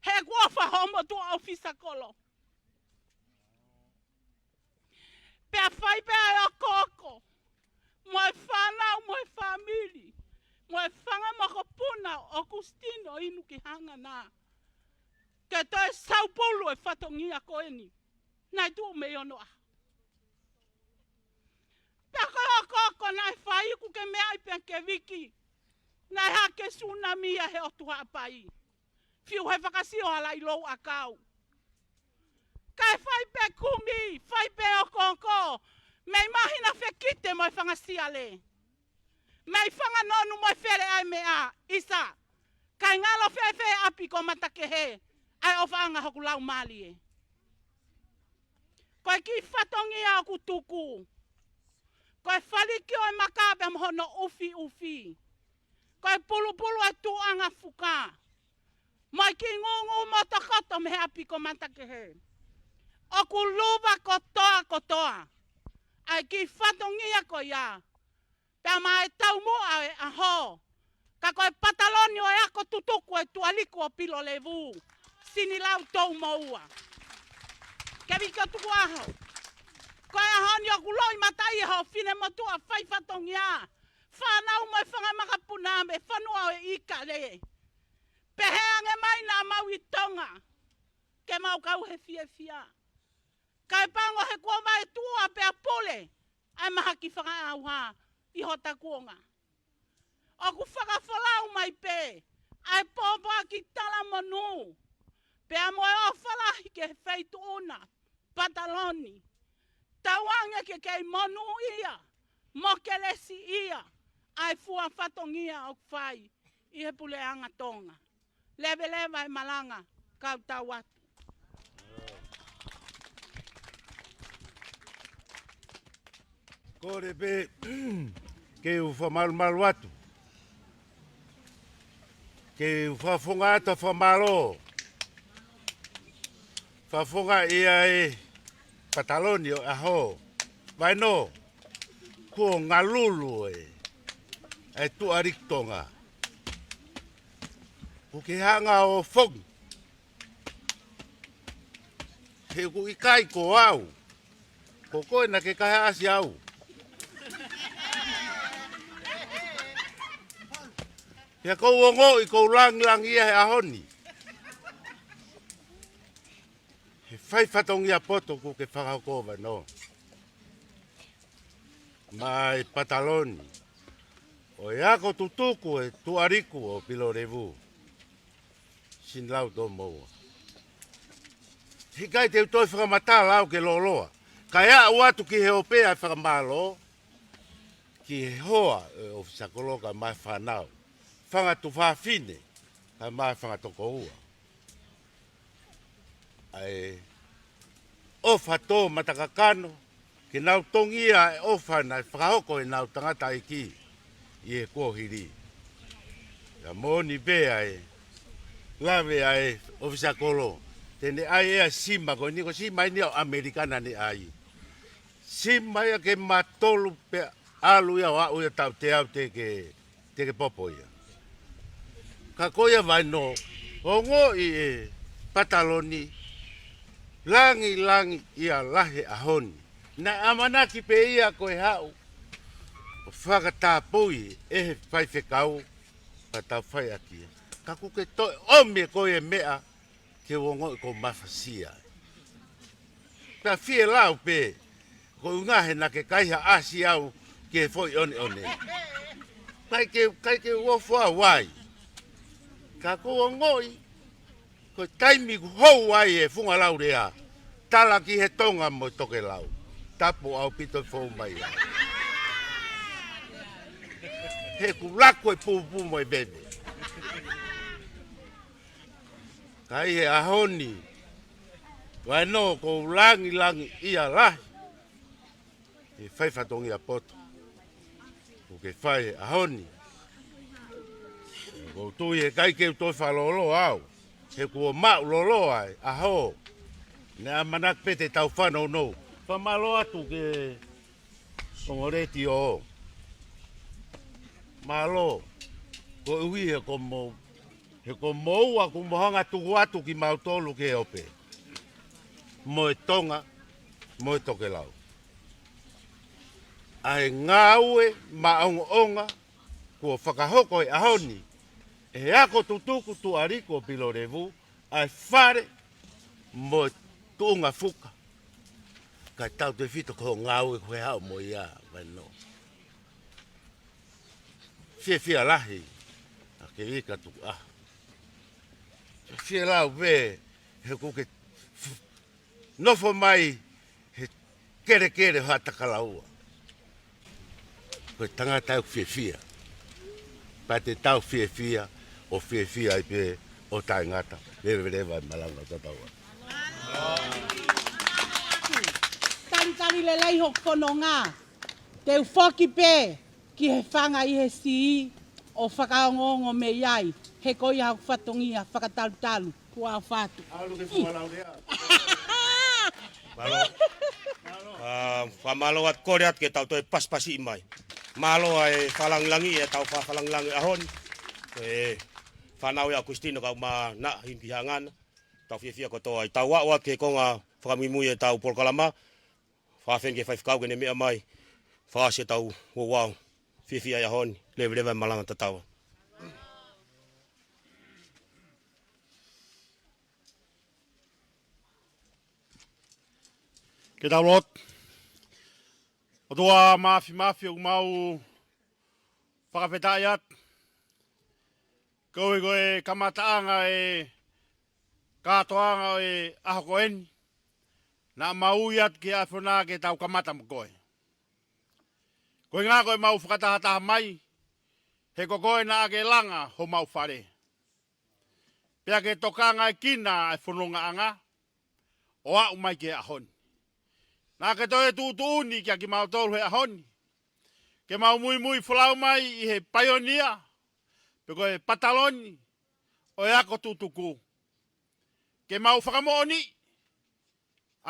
He kuofa homo tu ofisa kolo. Pea whai pea e o koko. Moe whanau, moe famili. Moe whanga mako puna o Kustino inu ki hanga nā. Ke toi saupulu e whatongia koe ni. Nai tu me ono a. Pea koe o koko nai whai ku ke mea i pia ke wiki. Nai hake tsunami a he o tuha apai. Fiu he whakasio hala i lou a kau. Kai whai pe kumi, whai pe o koko. Mei mahina whekite moi whangasia le. Mei whanga nonu moi where ai mea, isa. Kai ngalo whewhe api ko matake he. Ai o whanga hoku lau mali e. Koe ki whatongi a ku tuku. Koe whalikio e makabe mhono ufi. Koe pulu e tuanga fuka. Mai ki ngungu motokoto me api ko matake he. O ku lupa kotoa. Ai ki whatongia ko ia. Pea mai tau mo ai aho. Ka koe pataloni o ea ko tutuku e tualiku o pilo levu. Sini lau tau maua. Kewi ka tuku aho. Koe aho ni o kuloi matai ho fine motua whai whatongia. Whanau mai whanga makapuna me whanua e ika le. Peheange mai na mau i tonga. Ke mau kau he fia. Kai pango he kua mai tua pe apole. Ai maha ki whanga auha i hota kuonga. O ku whakawhalau mai pe. Ai pōpā ki tala manu. Pe a moe o whalahi ke whaitu una. Pataloni. Tawanga ke kei manu ia. Mokelesi ia. Ai fua whatongia o whai. I he pule anga tonga. Leve e malanga. Kau tau atu. Kore pe ke u whamalu atu. Ke u whafonga ata whamalo. Whafonga ia e Pataloni o aho. Vai no. Ko ngalulu e. E tu ariktonga. Ko ke hanga o fongi. He ku ikai ko au. Ko koe na ke kahe asi au. Ia kou ongo i kou lang ia he ahoni. He whai whatongia poto ku ke whakakova no. Mai Pataloni. O iako tutuku e tuariku o pilo revu. Sin lau tō moua. Hikai te utoi whakamata lau ke loloa. Kai a uatu ki he opea e whakamalo. Ki he hoa o fisakoloka mai whanau. Whanga tu whawhine, ka mai whanga toko ua. Ai, ofa tō matakakano, ke nau tongia e ofa na whakahoko e nau tangata i ki, i e kōhiri. Ka mōni bea e, lawe ai, ofisa kolo, tene ai ea sima, ko niko sima ini o Amerikana ni ai. Sima ia ke matolu pe alu ia wau ia tau te au te ke popo ia. Ka koia vai no, ongo i e Pataloni, langi ia lahe ahoni. Na amanaki pe ia koe hau, o whakatapui e he whai whekau, ka tau whai akia. Ka kuke toi ome koe mea, ke ongo i ko mawhasia. Ka fie lau pe, ko ungahe na ke kaiha asi au, ke foi one. Kai ke uofua wai. Ka kua ngoi, ko taimi ku hou ai e funga lau rea, tala ki he tonga mo toke lau, tapo au pito fou mai. He ku lako e pupu mo e bebe. Kai he ahoni, wai no ko langi ia lahi, e whai whatongi a poto, ko ke whai ahoni. Ko tui e kai ke toi whalolo au. He kua mau lolo ai, aho. Ne amanak pete tau whanau no. Whamalo atu ke ngoreti o. Malo. Ko ui he ko mou. He ko mou a ku mohanga tuku atu ki mautolu ke ope. Mo e tonga, mo e toke lau. Ai ngaue maonga kua whakahoko e ahoni. E ako tutuku tu ariko pilo revu, ai whare mo tuunga fuka. Kai tau te whito ko ngau e koe hao mo ia, vai no. Fia lahi, a ke wika tuku ah. Fia lau ve, he kuke nofo mai, he kere hata kalaua. Koe tangata au fia. Pa te tau fia, o fia i pe o tai ngata. Lewe vai malanga tataua. Tari le lei ho kono ngā. Te ufoki pe ki he whanga i he si o whakaongongo me iai. He koi hau whatongia, whakatalu-talu, kua au whātu. Alu ke fualau rea. Malo. Famalo at koreat ke tau toi paspasi imai. Malo ay falanglangi tau falanglangi ahon. Fanau ya Kustino ka ma na himpihangan. Tau fia ko to ay tau wa ke ko nga famimu ye tau polkalama. Fa fen ke 5 kau ke ne me mai. Fa se tau wow. Fia ya hon leve malanga tatawa. Ke tau lot. O toa mafi o mau whakawhetaiat. Koe kamataanga katoanga aho koen. Na mauiat ke awhona ke tau kamata mo koe. Koe ngā koe mau whakatahataha mai. He koe na ake langa ho mau whare. Pea ke tokanga kina whanonga anga. O au mai ke ahoni. Nā ke toi tūtūni kia ki mau tolu he ahoni. Ke mau mui whalau mai i he paionia. Pe koe pataloni. O e ako tūtuku. Ke mau whakamooni.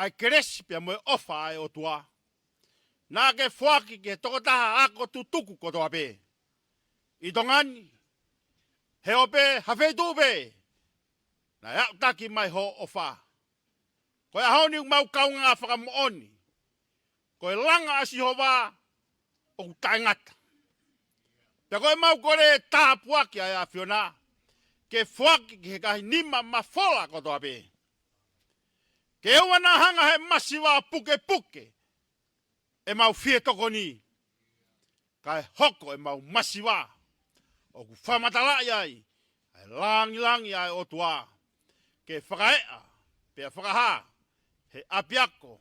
Ai keresi pia moe ofa ai o tua. Nā ke whaki ke tokotaha ako tūtuku kotoa pe. I tongani. He ope hawhetu pe. Nā iau taki mai ho ofa. Koe ahoni mau kaunga whakamooni. Koe langa asi hova o taingata. Pea koe mau kore tāpuaki ai a whiona. Ke whaki ke kahi nima mawhola kotoa pe. Ke ewana hanga he masiwa puke. E mau fie toko ni. Kai hoko e mau masiwa. O ku whamatalai ai. Ai langi ai o tua. Ke whakaea. Pea whakaha. He apiako.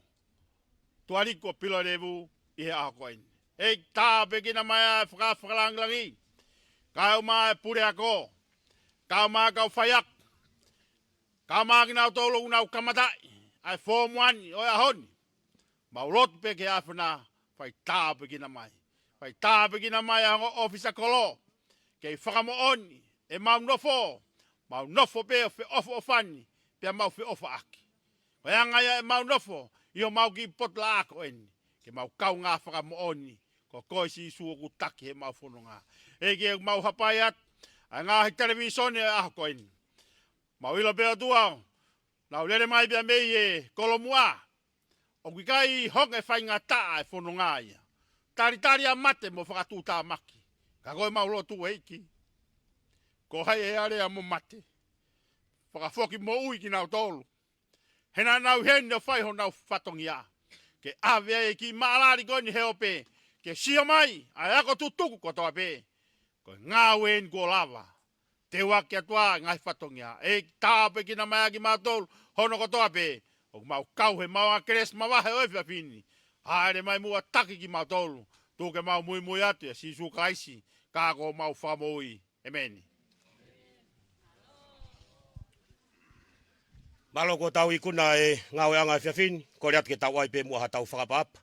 Tuariko pilo revu i he aho koen. Hei tā pekina mai whakalangi. Kau mai pure ako. Kau mai kau whaiak. Kau mai ki nau tolo unau kamatai. Ai fōmuani o ahoni. Mau lotu peke awhana. Whai tā pekina mai. Whai tā pekina mai a ofisa kolo. Kei whakamooni. E mau nofo. Mau nofo pe o ofo ofani. Pea mau fe ofa aki. Wai angaia e mau nofo. Io mau ki potla ako eni. Ke mau kau ngā whakamooni. Ko koe si sua ku taki he mau whanonga. E ke mau hapaiat. A ngā hi televisione e aho koe eni. Mau ilo peo tuao. Nau lere mai pia mei e kolomua. O ki kai honge whai ngā taa e whanonga ia. Tari a mate mo whakatūtā maki. Ka koe mau lotu eiki. Ko hai e area mo mate. Whakafoki mo ui ki nau tolu. Hena nau hene o whai ho nau whatongia. Ke awea e ki maalari koni he ope. Ke sia mai, ai ako tutuku kotoa pe. Ko ngā wen ko lava. Te waki atua ngai whatongia. E tāpe ki na mai ki mātolu hono kotoa pe. O mau kau he mau a keres mawahe oi whiapini. Haere mai mua taki ki mātolu. Tūke mau mui atu e si su kaisi. Kako mau whamoi. Amen. Malo ko tau ikuna e ngawe anga whiawhini, ko reat ke tau ai pe mua ha tau whakapapa.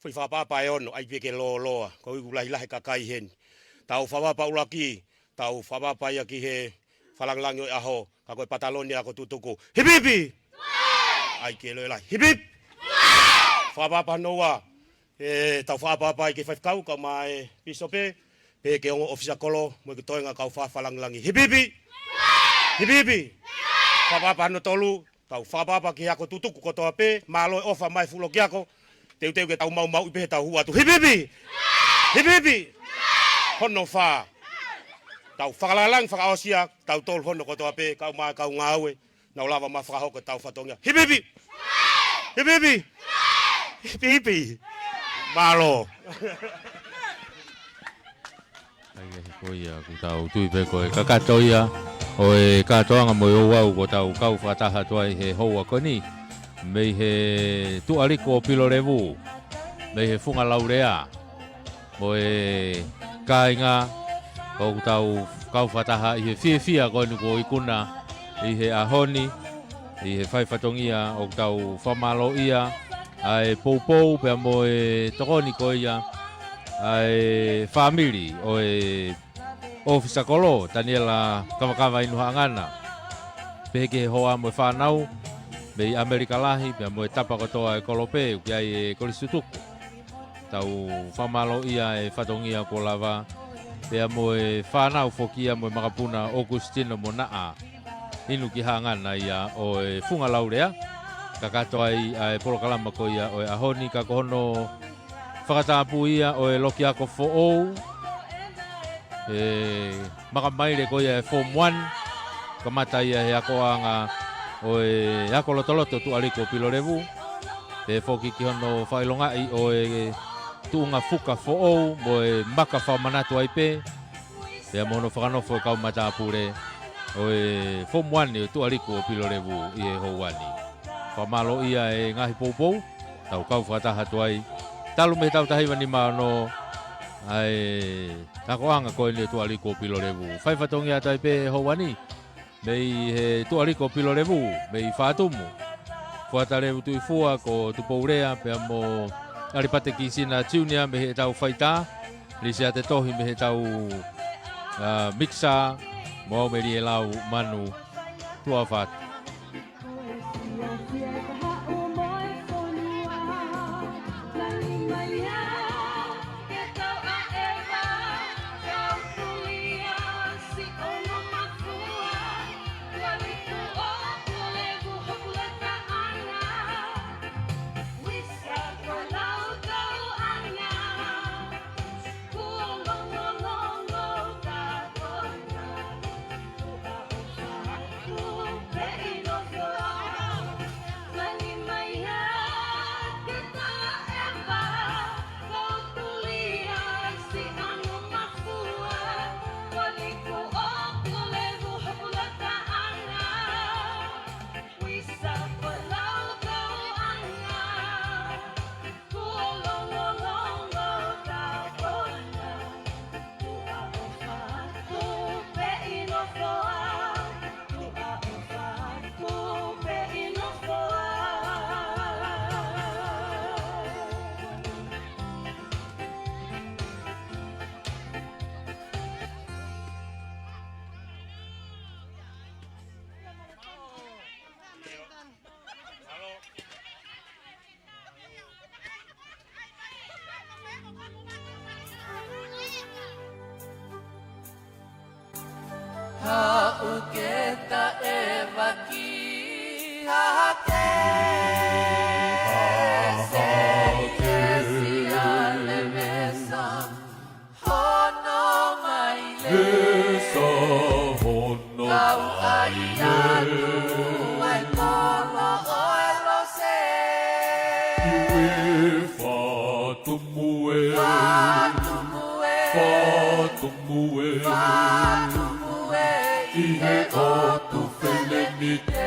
Whi whakapapa e ono, ai pe ke loa, ko iku lahi kakai hen. Tau whakapapa ulaki, tau whakapapa ia ki he whalanglangi o aho, ka koe pataloni ako tutuku. Hipipi! Ai ke loe lai, hipip! Whakapapa noa, tau whakapapa i ke whaifkau, ka mai pisope, pe ke ongo ofisa kolo, mo ke toenga kau whalanglangi. Hipipi! Hipipi! Whapapa no tolu, tau whapapa ki ako tutuku kotoa pe, malo e ofa mai fulo ki ako, teu ke tau mau ipe he tau hua tu. Hipipi! Hipipi! Hono wha. Tau whakalalang whakaosia, tau tolu hono kotoa pe, kau mai kau ngāwe, nau lava ma whakahoko tau whatongia. Hipipi! Hipipi! Hipipi! Malo! Ai koia ku tau tui pe koe kakatoia. O e katoanga mo o wau ko tau kau whataha toai he houa koni. Mei he tualiko pilo revu. Mei he funga laurea. Mo e kāinga o tau kau whataha i he fia koni ko ikuna. I he ahoni. I he whaifatongia o tau whamalo ia. Ai poupou pia mo e tokoni ko ia. Ai family o e ofisa kolo Daniela kawakawa inu hangana. Peke hoa mo whanau Mei Amerika lahi pia mo e tapa kotoa e kolope kia e kolistutuku. Tau whamalo ia e whatongia ko lava. Pia mo e whanau fokia mo e makapuna Augustino mo naa. Inu ki hangana ia o e funga laurea. Ka katoa i e polokalama ko ia o e ahoni ka kohono whakatapu ia o e loki ako fo'ou. Makamaire ko ia e Form 1. Kamata ia he ako anga o e ako lotoloto tu aliko pilorevu. Te foki ki hono whailongai o e tuunga fuka fo'ou mo e maka whamanatu aipe. Pea mono whakanofo e kaumata apure o e Form 1 o tu aliko pilorevu i e houani. Whamalo ia e ngahi poupou, tau kau whakataha tuai. Talu me tau tahiwani maano ai takoanga koe ni tu aliko pilorevu. Whai whatongi atai pe houani. Mei he tu aliko pilorevu, mei whaatumu. Whaatarevu tui fua ko tupourea pea mo aripate ki sina tunia me he tau whaita. Lisia te tohi me he tau mixa mo meri e lau manu tua whaat. Hauketa evaki hake Sesi alemesa Hono maile Kau aiatu Ai kolo oelo se Fatumue Ihe o tu felenite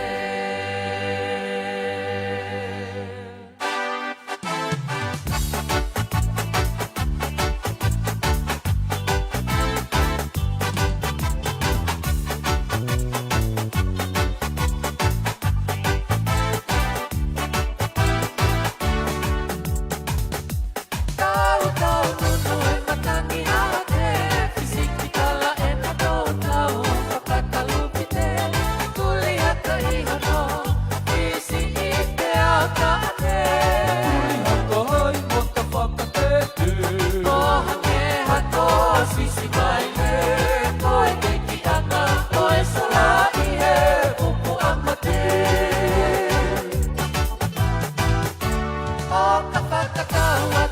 Oh, kakak